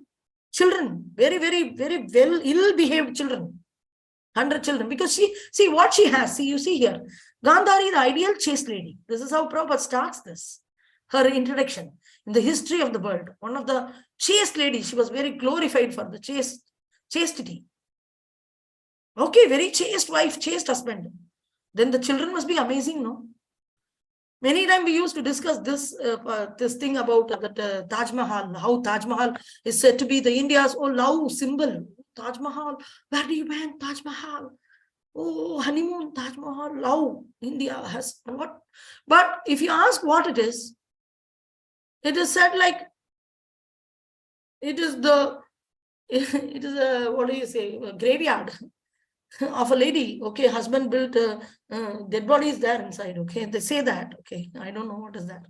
children. Very well, ill-behaved children. 100 children. Because see what she has. See, you see here. Gandhari, the ideal chaste lady. This is how Prabhupada starts this. Her introduction. In the history of the world. One of the chaste ladies. She was very glorified for the chastity. Okay, very chaste wife, chaste husband. Then the children must be amazing, no? Many times we used to discuss this thing about that Taj Mahal, how Taj Mahal is said to be the India's love symbol. Taj Mahal, where do you went? Taj Mahal. Oh, honeymoon, Taj Mahal, love. India has what? But if you ask what it is said like, it is a, what do you say, a graveyard of a lady. Okay, husband built dead body is there inside. Okay, they say that. Okay, I don't know what is that.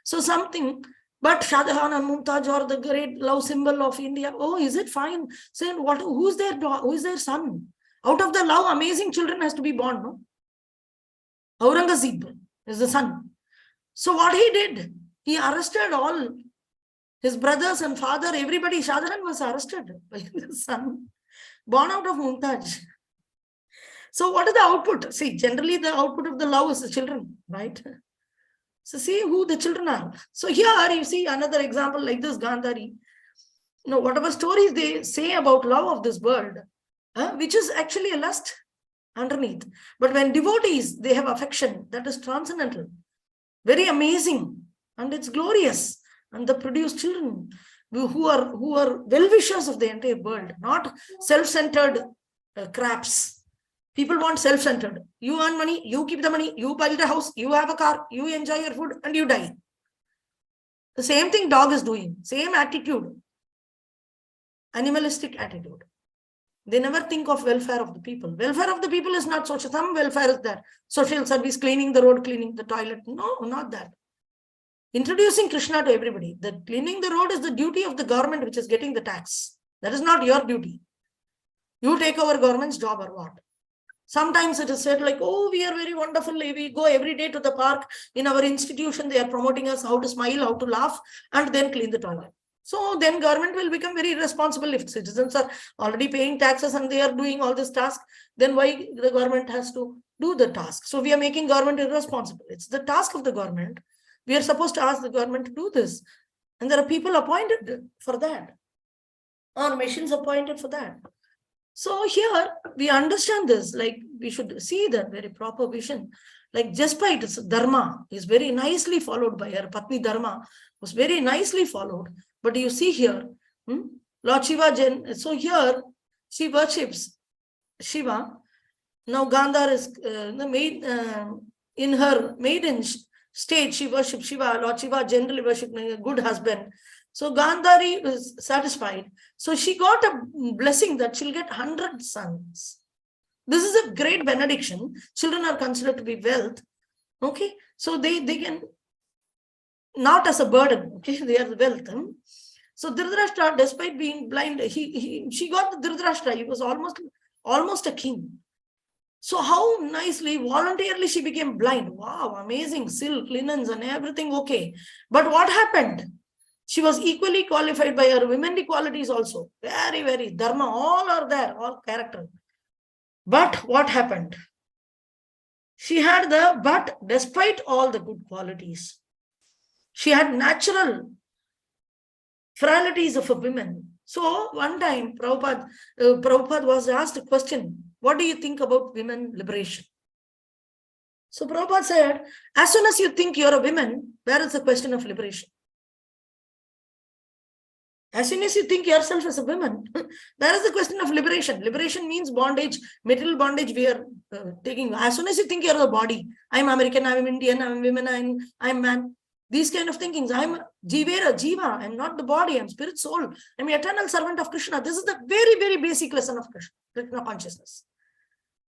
So something, but Shah Jahan and Mumtaz are the great love symbol of India. Oh, is it fine? Say what? Who is their son? Out of the love, amazing children has to be born. No, Aurangzeb is the son. So what he did, he arrested all His brothers and father, everybody, Shahjahan was arrested by the son, born out of Mumtaj. So what is the output? See, generally the output of the love is the children, right? So see who the children are. So here you see another example like this, Gandhari. Whatever stories they say about love of this world, which is actually a lust underneath. But when devotees, they have affection, that is transcendental, very amazing, and it's glorious. And they produce children who are well-wishers of the entire world, not self-centered craps. People want self-centered. You earn money, you keep the money, you buy the house, you have a car, you enjoy your food, and you die. The same thing dog is doing, same attitude, animalistic attitude. They never think of welfare of the people. Welfare of the people is not social. Some welfare is there. Social service, cleaning the road, cleaning the toilet. No, not that. Introducing Krishna to everybody. The cleaning the road is the duty of the government, which is getting the tax. That is not your duty. You take over government's job or what? Sometimes it is said like, oh, we are very wonderful. We go every day to the park. In our institution, they are promoting us how to smile, how to laugh, and then clean the toilet. So then government will become very irresponsible. If citizens are already paying taxes and they are doing all this task, then why the government has to do the task? So we are making government irresponsible. It's the task of the government. We are supposed to ask the government to do this. And there are people appointed for that. Or machines appointed for that. So here we understand this, like we should see that very proper vision. Like despite its dharma is very nicely followed by her, Patni dharma was very nicely followed. But you see here, Lord Shiva, so here she worships Shiva. Now Gandhar is in her maiden state, she worships Shiva. Lord Shiva generally worshipping a good husband. So Gandhari was satisfied. So she got a blessing that she'll get 100 sons. This is a great benediction. Children are considered to be wealth. Okay, so they can, not as a burden, okay, they are the wealth. So Dhritarashtra, despite being blind, she got the Dhritarashtra. He was almost a king. So how nicely, voluntarily she became blind. Wow, amazing, silk, linens and everything, okay. But what happened? She was equally qualified by her womanly qualities also. Very, very, dharma, all are there, all character. But what happened? She had but despite all the good qualities, she had natural frailties of a woman. So one time Prabhupada was asked a question, what do you think about women liberation? So Prabhupada said, as soon as you think you're a woman, where is the question of liberation? As soon as you think yourself as a woman, there is the question of liberation. Liberation means bondage, material bondage we are taking. As soon as you think you're the body, I'm American, I'm Indian, I'm women, I'm man. These kind of thinkings. I'm Jiva, I'm not the body, I'm spirit, soul. I'm eternal servant of Krishna. This is the very, very basic lesson of Krishna consciousness.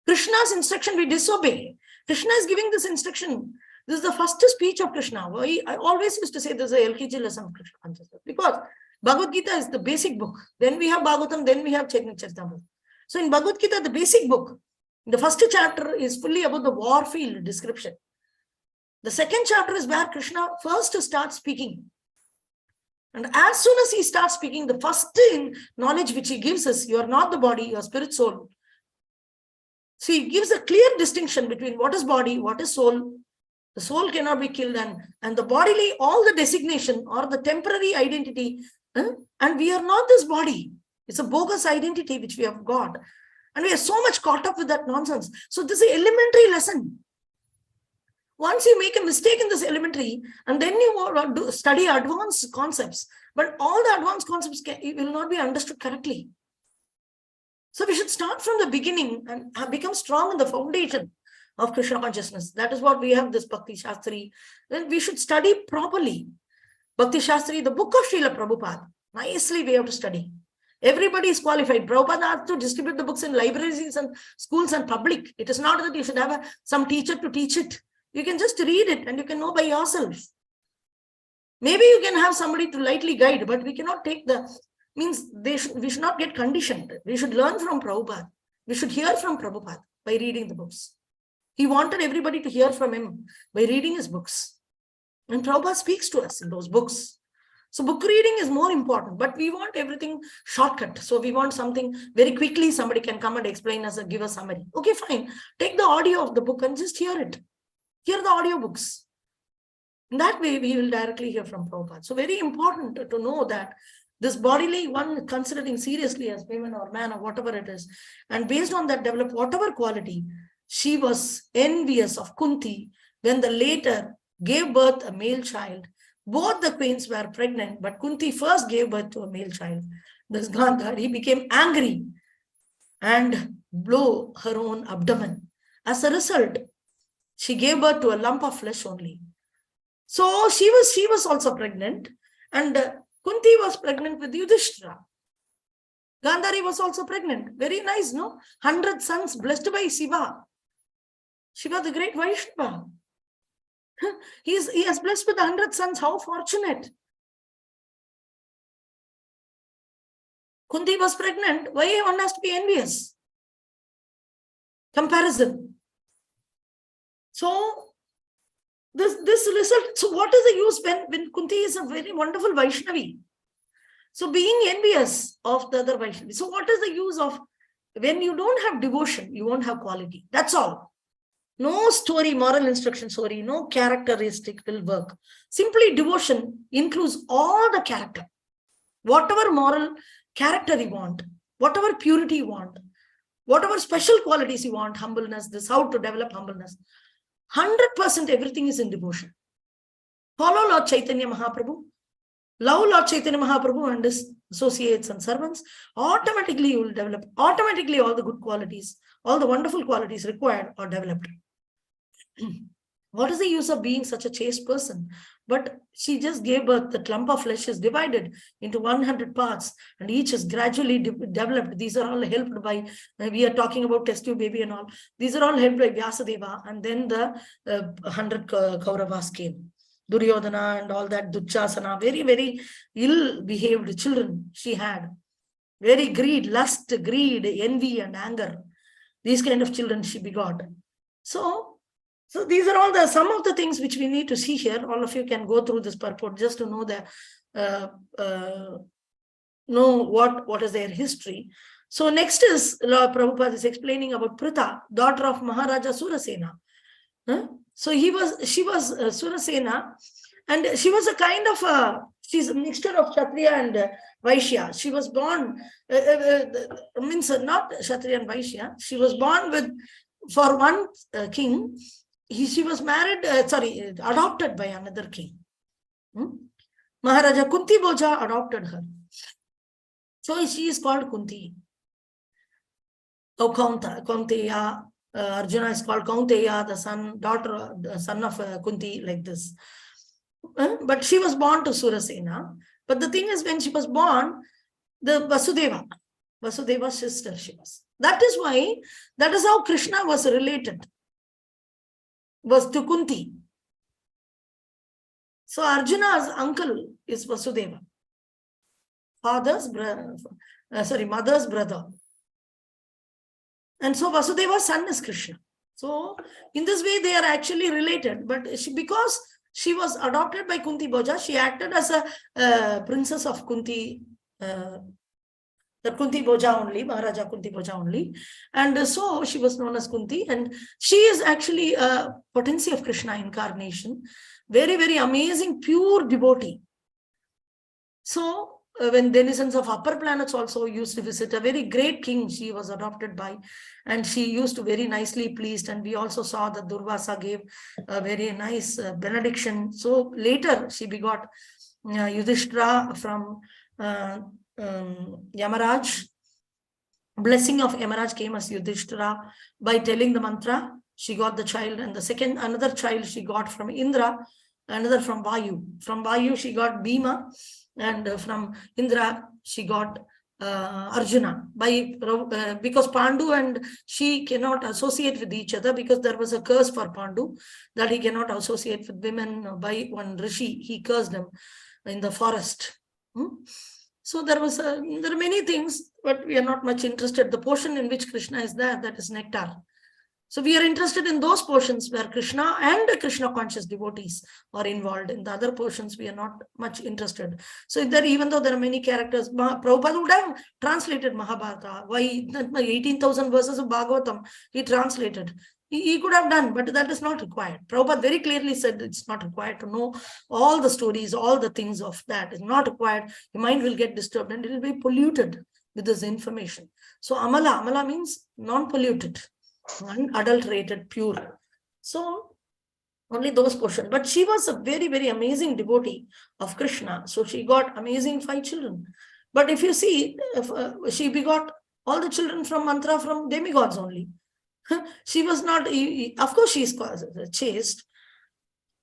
Krishna's instruction we disobey. Krishna is giving this instruction. This is the first speech of Krishna. I always used to say this is a LKG lesson of Krishna consciousness because Bhagavad Gita is the basic book. Then we have Bhagavatam, then we have Charitamrita. So in Bhagavad Gita, the basic book, the first chapter is fully about the war field description. The second chapter is where Krishna first starts speaking. And as soon as he starts speaking, the first knowledge which he gives is, you are not the body, you are spirit, soul. So he gives a clear distinction between what is body, what is soul. The soul cannot be killed, and the bodily, all the designation or the temporary identity, and we are not this body. It's a bogus identity which we have got. And we are so much caught up with that nonsense. So this is an elementary lesson. Once you make a mistake in this elementary, and then you study advanced concepts, but all the advanced concepts will not be understood correctly. So we should start from the beginning and become strong in the foundation of Krishna consciousness. That is what we have, this Bhakti Shastri. Then we should study properly. Bhakti Shastri, the book of Srila Prabhupada. Nicely we have to study. Everybody is qualified. Prabhupada has to distribute the books in libraries and schools and public. It is not that you should have some teacher to teach it. You can just read it and you can know by yourself. Maybe you can have somebody to lightly guide, but we cannot take we should not get conditioned. We should learn from Prabhupada. We should hear from Prabhupada by reading the books. He wanted everybody to hear from him by reading his books. And Prabhupada speaks to us in those books. So book reading is more important, but we want everything shortcut. So we want something very quickly. Somebody can come and explain us or give a summary. Okay, fine. Take the audio of the book and just hear it. Hear the audio books. In that way, we will directly hear from Prabhupada. So very important to know that this bodily one considering seriously as women or man or whatever it is. And based on that, develop whatever quality. She was envious of Kunti when the later gave birth a male child. Both the queens were pregnant, but Kunti first gave birth to a male child. This Gandhari became angry and blew her own abdomen. As a result, she gave birth to a lump of flesh only. So she was also pregnant, and Kunti was pregnant with Yudhishthira. Gandhari was also pregnant. Very nice, no? 100 sons blessed by Shiva. Shiva, the great Vaishnava. He has blessed with 100 sons. How fortunate. Kunti was pregnant. Why one has to be envious? Comparison. So this result. So what is the use when Kunti is a very wonderful Vaishnavi? So being envious of the other Vaishnavi. So what is the use of when you don't have devotion? You won't have quality. That's all. No story, moral instruction story, no characteristic will work. Simply devotion includes all the character. Whatever moral character you want, whatever purity you want, whatever special qualities you want, humbleness, this how to develop humbleness. 100% everything is in devotion. Follow Lord Chaitanya Mahaprabhu, love Lord Chaitanya Mahaprabhu and his associates and servants. Automatically you will develop, automatically all the good qualities, all the wonderful qualities required are developed. What is the use of being such a chaste person? But she just gave birth. The lump of flesh is divided into 100 parts and each is gradually developed. These are all helped by, we are talking about test tube baby and all. These are all helped by Vyasadeva, and then the 100 Kauravas came. Duryodhana and all that, Duchasana, very, very ill-behaved children she had. Very greed, lust, greed, envy and anger. These kind of children she begot. So these are all some of the things which we need to see here. All of you can go through this purport just to know know what is their history. So next is Lord Prabhupada is explaining about Pritha, daughter of Maharaja Surasena. So she was Surasena, and she was a kind of she's a mixture of Kshatriya and Vaishya. She was born, means not Kshatriya and Vaishya. She was born for one king. She was married, adopted by another king. Maharaja Kunti Bhoja adopted her. So she is called Kunti. Kaunteya. Arjuna is called Kaunteya, the son of Kunti, like this. But she was born to Surasena. But the thing is, when she was born, the Vasudeva's sister she was. That is how Krishna was related. Was to Kunti. So Arjuna's uncle is Vasudeva. Mother's brother. And so Vasudeva's son is Krishna. So in this way they are actually related. But because she was adopted by Kunti Bhoja, she acted as a princess of Kunti, the Kunti Bhoja only, Maharaja Kunti Bhoja only. And so she was known as Kunti, and she is actually a potency of Krishna incarnation. Very, very amazing, pure devotee. So when denizens of upper planets also used to visit a very great king she was adopted by, and she used to very nicely pleased. And we also saw that Durvasa gave a very nice benediction. So later she begot Yudhishthira from Yamaraj. Blessing of Yamaraj came as Yudhishthira. By telling the mantra, she got the child, and another child she got from Indra, another from Vayu. From Vayu she got Bhima, and from Indra she got Arjuna. Because Pandu and she cannot associate with each other, because there was a curse for Pandu that he cannot associate with women. By one Rishi, he cursed him in the forest. So there are many things, but we are not much interested. The portion in which Krishna is there, that is nectar. So we are interested in those portions where Krishna and Krishna conscious devotees are involved. In the other portions, we are not much interested. So there, even though there are many characters, Prabhupada would have translated Mahabharata. Why 18,000 verses of Bhagavatam he translated? He could have done, but that is not required. Prabhupada very clearly said it's not required to know all the stories, all the things of that. It's not required. Your mind will get disturbed and it will be polluted with this information. So Amala means non-polluted, unadulterated, pure. So only those portions. But she was a very, very amazing devotee of Krishna. So she got amazing 5 children. But if you see, she begot all the children from mantra from demigods only. She was not, of course she is chaste.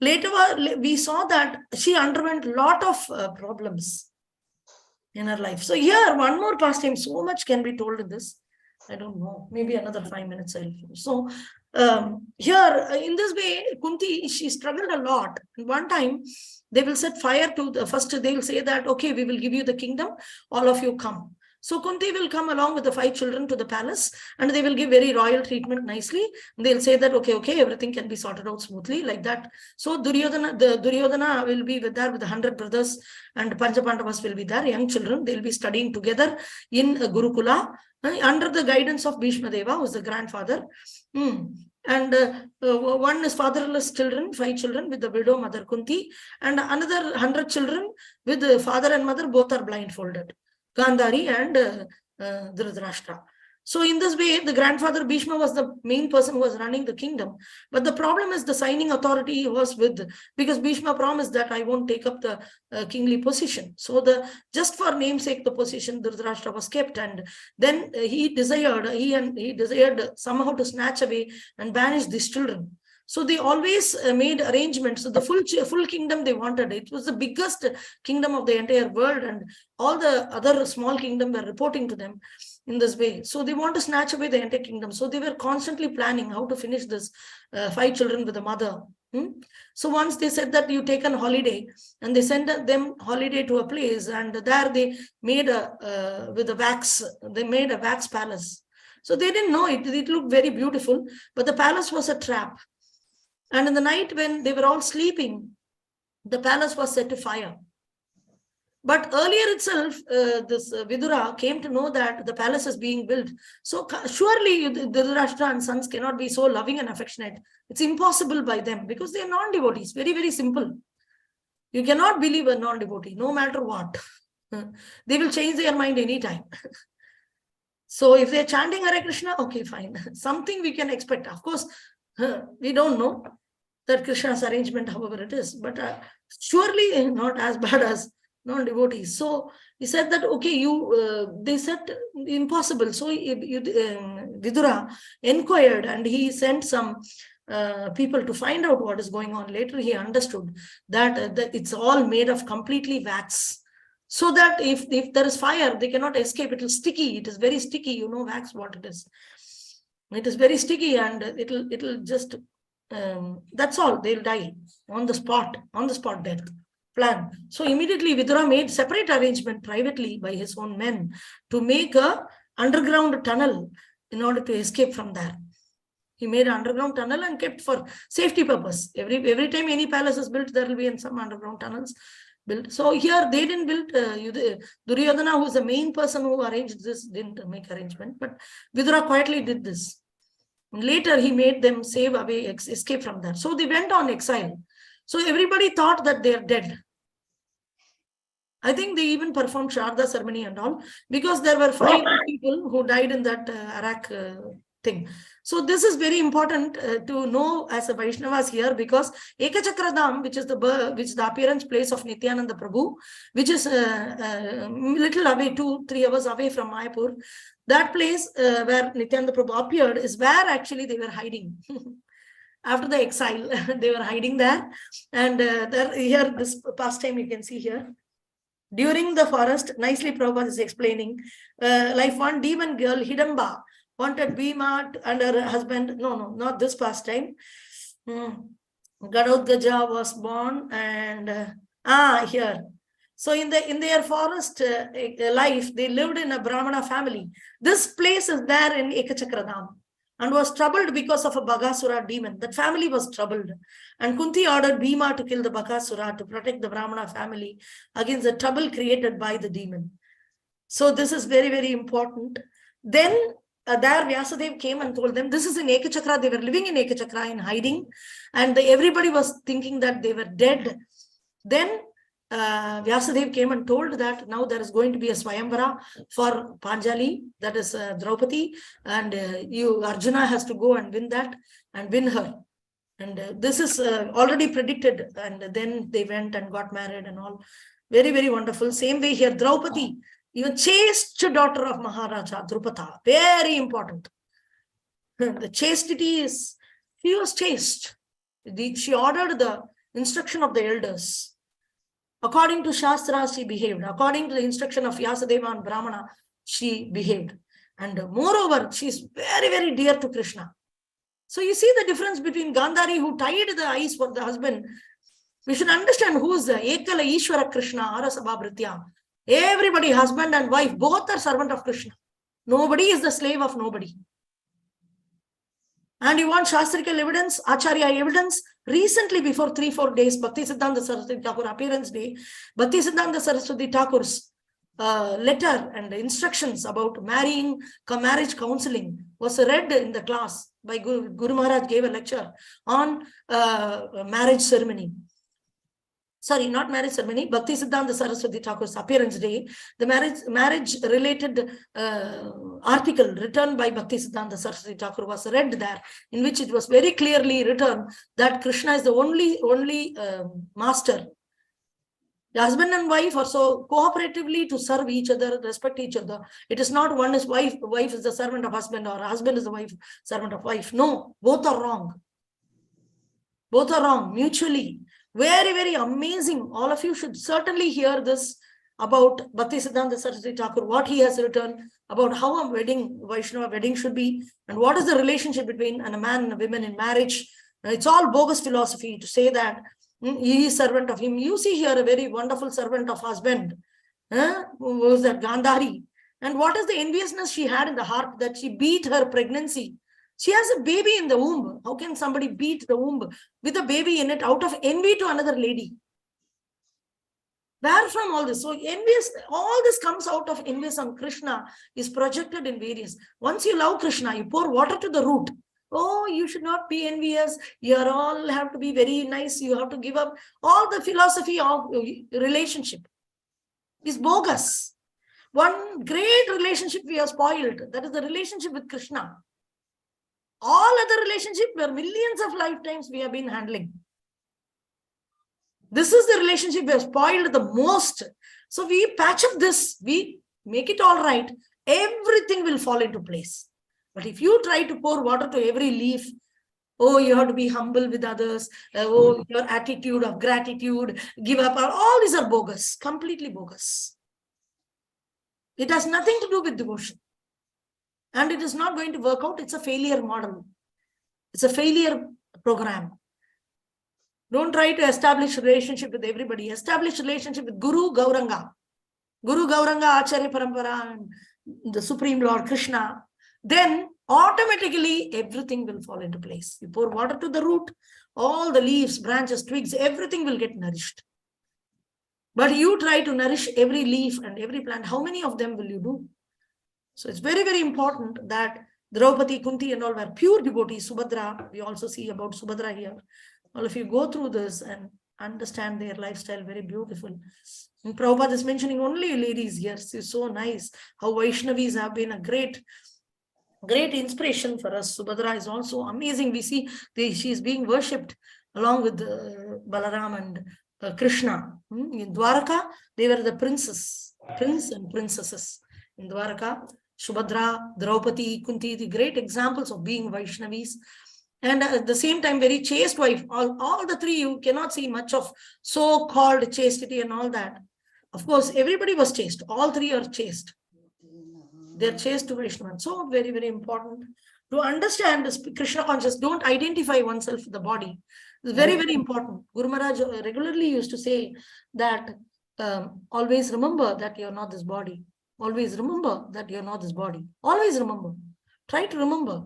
Later we saw that she underwent a lot of problems in her life. So here, one more pastime, so much can be told in this. I don't know, maybe another 5 minutes I'll finish. So here, in this way, Kunti, she struggled a lot. One time, they will set fire to the first, they will say that, okay, we will give you the kingdom, all of you come. So Kunti will come along with the 5 children to the palace and they will give very royal treatment nicely. They'll say that, okay, everything can be sorted out smoothly like that. So Duryodhana will be there with 100 brothers and Panchapandavas will be there, young children. They'll be studying together in Gurukula under the guidance of Bhishma Deva, who is the grandfather. And one is fatherless children, 5 children with the widow Mother Kunti, and another 100 children with the father and mother, both are blindfolded. Gandhari and Dhritarashtra. So in this way, the grandfather Bhishma was the main person who was running the kingdom. But the problem is the signing authority was with, because Bhishma promised that I won't take up the kingly position. So just for namesake, the position Dhritarashtra was kept, and then he desired somehow to snatch away and banish these children. So they always made arrangements. So the full kingdom they wanted. It was the biggest kingdom of the entire world, and all the other small kingdom were reporting to them in this way. So they want to snatch away the entire kingdom. So they were constantly planning how to finish this 5 children with the mother. So once they said that you take an holiday, and they sent them holiday to a place, and there they made they made a wax palace. So they didn't know it. It looked very beautiful, but the palace was a trap. And in the night when they were all sleeping, the palace was set to fire. But earlier itself, this Vidura came to know that the palace is being built. So surely the Dhritarashtra and sons cannot be so loving and affectionate. It's impossible by them because they are non-devotees. Very, very simple. You cannot believe a non-devotee, no matter what. They will change their mind anytime. So if they're chanting Hare Krishna, okay, fine. Something we can expect. Of course, we don't know that Krishna's arrangement, however it is, but surely not as bad as non-devotees. So he said that, okay, they said impossible. So Vidura inquired and he sent some people to find out what is going on. Later he understood that it's all made of completely wax. So that if there is fire, they cannot escape. It is sticky. It is very sticky. You know wax what it is. It is very sticky and it'll just, that's all. They'll die on the spot death plan. So immediately Vidura made separate arrangement privately by his own men to make a underground tunnel in order to escape from there. He made an underground tunnel and kept for safety purpose. Every time any palace is built, there will be some underground tunnels built. So here they didn't build, Duryodhana, who is the main person who arranged this, didn't make arrangement, but Vidura quietly did this. Later he made them escape from there. So they went on exile. So everybody thought that they are dead. I think they even performed Sharda ceremony and all, because there were 5 people who died in that Arak thing. So this is very important to know as a Vaishnavas here, because Ekachakradam, which is the appearance place of Nityananda Prabhu, which is little away, 2-3 hours away from Mayapur, that place where Nityananda Prabhu appeared is where actually they were hiding. After the exile, they were hiding there. And here, this pastime you can see here. During the forest, nicely Prabhupada is explaining, like one demon girl, Hidamba, wanted Bhima and her husband. No, not this pastime. Gadodgaja was born and here. So in their forest life, they lived in a Brahmana family. This place is there in Ekachakradam. and was troubled because of a Bagasura demon. That family was troubled. And Kunti ordered Bhima to kill the Bagasura to protect the Brahmana family against the trouble created by the demon. So this is very, very important. Then there Vyasadeva came and told them, this is in Ekachakra. They were living in Ekachakra in hiding. And everybody was thinking that they were dead. Then Vyasadeva came and told that now there is going to be a Swayamvara for Panjali, that is Draupadi, and Arjuna has to go and win that and win her. And this is already predicted. And then they went and got married and all. Very, very wonderful. Same way here, Draupadi, even chaste daughter of Maharaja Drupata, very important. The chastity is, she was chaste. She ordered the instruction of the elders. According to Shastra, she behaved. According to the instruction of Vyasadeva and Brahmana, she behaved. And moreover, she is very, very dear to Krishna. So you see the difference between Gandhari, who tied the eyes for the husband. We should understand who is the Ekala Ishvara Krishna, Arasabhabhritya. Everybody, husband and wife, both are servant of Krishna. Nobody is the slave of nobody. And you want Shastrikal evidence, Acharya evidence? Recently, before 3-4 days, Bhaktisiddhanta Saraswati Thakur appearance day, Bhaktisiddhanta Saraswati Thakur's letter and instructions about marriage counseling was read in the class by Guru Maharaj gave a lecture on marriage ceremony. Sorry, not marriage ceremony, Bhaktisiddhanta Saraswati Thakur's appearance day, the marriage related article written by Bhaktisiddhanta Saraswati Thakur was read there, in which it was very clearly written that Krishna is the only master. The husband and wife are so cooperatively to serve each other, respect each other. It is not one is wife is the servant of husband, or husband is the wife, servant of wife. No, both are wrong. Both are wrong, mutually. Very, very amazing. All of you should certainly hear this about Bhaktisiddhanta Saraswati Thakur, what he has written about how a Vaishnava wedding should be, and what is the relationship between a man and a woman in marriage. It's all bogus philosophy to say that he is servant of him. You see here a very wonderful servant of husband, who was that Gandhari. And what is the enviousness she had in the heart that she beat her pregnancy? She has a baby in the womb. How can somebody beat the womb with a baby in it out of envy to another lady? Where from all this? So envious, all this comes out of envious on Krishna, is projected in various. Once you love Krishna, you pour water to the root. Oh, you should not be envious. You all have to be very nice. You have to give up. All the philosophy of relationship is bogus. One great relationship we have spoiled. That is the relationship with Krishna. All other relationships were millions of lifetimes we have been handling. This is the relationship we have spoiled the most. So we patch up this, we make it all right. Everything will fall into place. But if you try to pour water to every leaf, oh, you have to be humble with others. Oh, your attitude of gratitude, give up. All these are bogus, completely bogus. It has nothing to do with devotion. And it is not going to work out. It's a failure model. It's a failure program. Don't try to establish a relationship with everybody. Establish a relationship with Guru Gauranga. Guru Gauranga, Acharya Parampara, and the Supreme Lord Krishna. Then automatically everything will fall into place. You pour water to the root, all the leaves, branches, twigs, everything will get nourished. But you try to nourish every leaf and every plant. How many of them will you do? So it's very, very important that Draupadi, Kunti and all were pure devotees. Subhadra, we also see about Subhadra here. All of you go through this and understand their lifestyle, very beautiful. And Prabhupada is mentioning only ladies here. It's so nice how Vaishnavis have been a great inspiration for us. Subhadra is also amazing. We see she is being worshipped along with Balaram and Krishna. In Dwaraka, they were the prince and princesses. In Dwaraka, Subhadra, Draupadi, Kunti, the great examples of being Vaishnavis. And at the same time, very chaste wife. All the three, you cannot see much of so-called chastity and all that. Of course, everybody was chaste. All three are chaste. They're chaste to Vaishnava. So very, very important to understand this Krishna consciousness. Don't identify oneself with the body. It's very, very important. Guru Maharaj regularly used to say that always remember that you're not this body. Always remember that you're not this body. Always remember. Try to remember.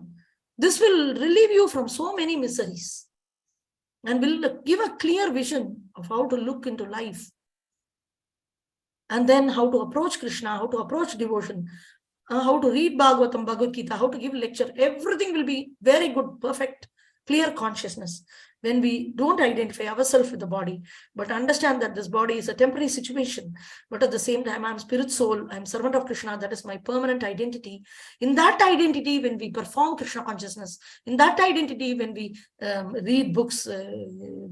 This will relieve you from so many miseries and will give a clear vision of how to look into life. And then how to approach Krishna, how to approach devotion, how to read Bhagavatam, Bhagavad Gita, how to give lecture. Everything will be very good, perfect, clear consciousness. When we don't identify ourselves with the body, but understand that this body is a temporary situation, but at the same time, I'm spirit soul, I'm servant of Krishna, that is my permanent identity. In that identity, when we perform Krishna consciousness, in that identity, when we read books,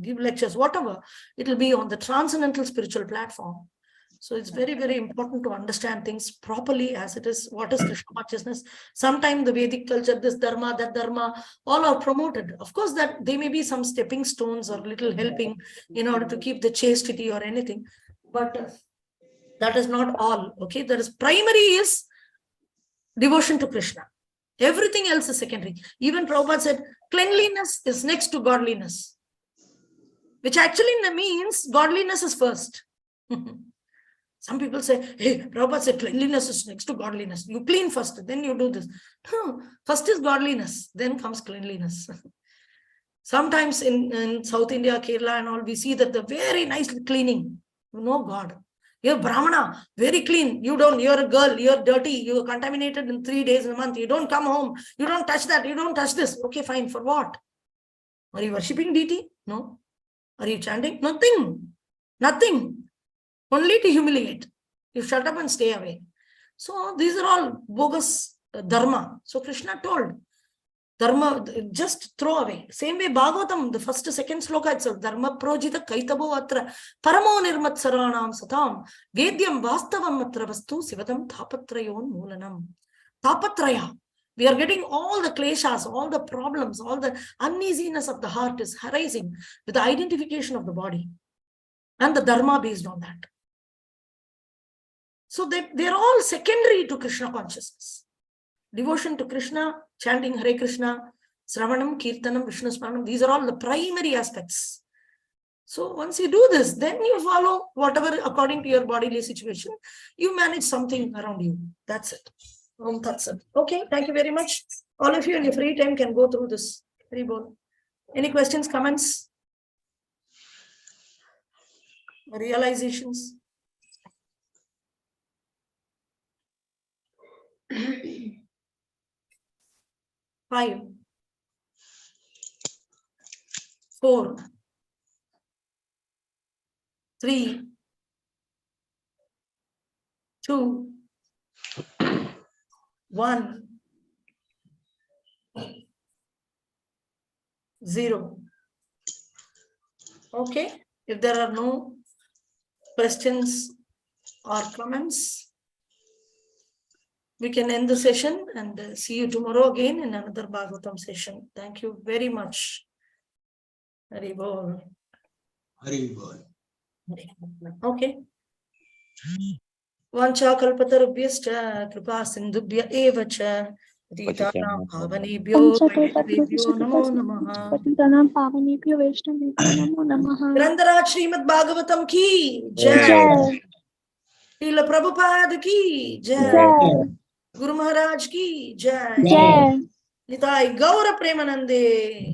give lectures, whatever, it will be on the transcendental spiritual platform. So it's very, very important to understand things properly as it is. What is Krishna consciousness? Sometimes the Vedic culture, this dharma, that dharma, all are promoted. Of course, that there may be some stepping stones or little helping in order to keep the chastity or anything. But that is not all. Okay, there is primary is devotion to Krishna. Everything else is secondary. Even Prabhupada said, cleanliness is next to godliness, which actually means godliness is first. Some people say, hey, Prabhupada said cleanliness is next to godliness. You clean first, then you do this. No, first is godliness, then comes cleanliness. Sometimes in South India, Kerala and all, we see that they're very nicely cleaning. You know God. You're Brahmana, very clean. You're a girl, you're dirty, you're contaminated in 3 days in a month. You don't come home. You don't touch that. You don't touch this. Okay, fine. For what? Are you worshipping deity? No. Are you chanting? Nothing. Nothing. Only to humiliate. You shut up and stay away. So these are all bogus dharma. So Krishna told, dharma, just throw away. Same way Bhagavatam, the first, second sloka itself, dharma projita kaitabo atra paramo nirmat saranam satam vedyam vastavam atra vastu sivadam tapatrayon moolanam. Tapatraya. We are getting all the kleshas, all the problems, all the uneasiness of the heart is arising with the identification of the body and the dharma based on that. So they're all secondary to Krishna consciousness. Devotion to Krishna, chanting Hare Krishna, Sravanam, Kirtanam, Vishnu Smaranam, these are all the primary aspects. So once you do this, then you follow whatever according to your bodily situation, you manage something around you. That's it. Okay, thank you very much. All of you in your free time can go through this. Very good. Any questions, comments? Realizations? 5, 4, 3, 2, 1, 0. Okay, if there are no questions or comments, we can end the session and see you tomorrow again in another Bhagavatam session. Thank you very much. Hari Bol. Hari Bol. Okay. Vancha kalpatarubhyascha kripa sindhubhya evacha patitanam pavanebhyo vaishnavebhyo namo namaha. Patitanam pavanebhyo vaishnavebhyo namo namaha. Grantaraj Srimad Bhagavatam ki jai. Jai. Srila Prabhupada ki jai. Jai. Guru Maharaj ki jai. Jai. Nitai Gaura Premanande.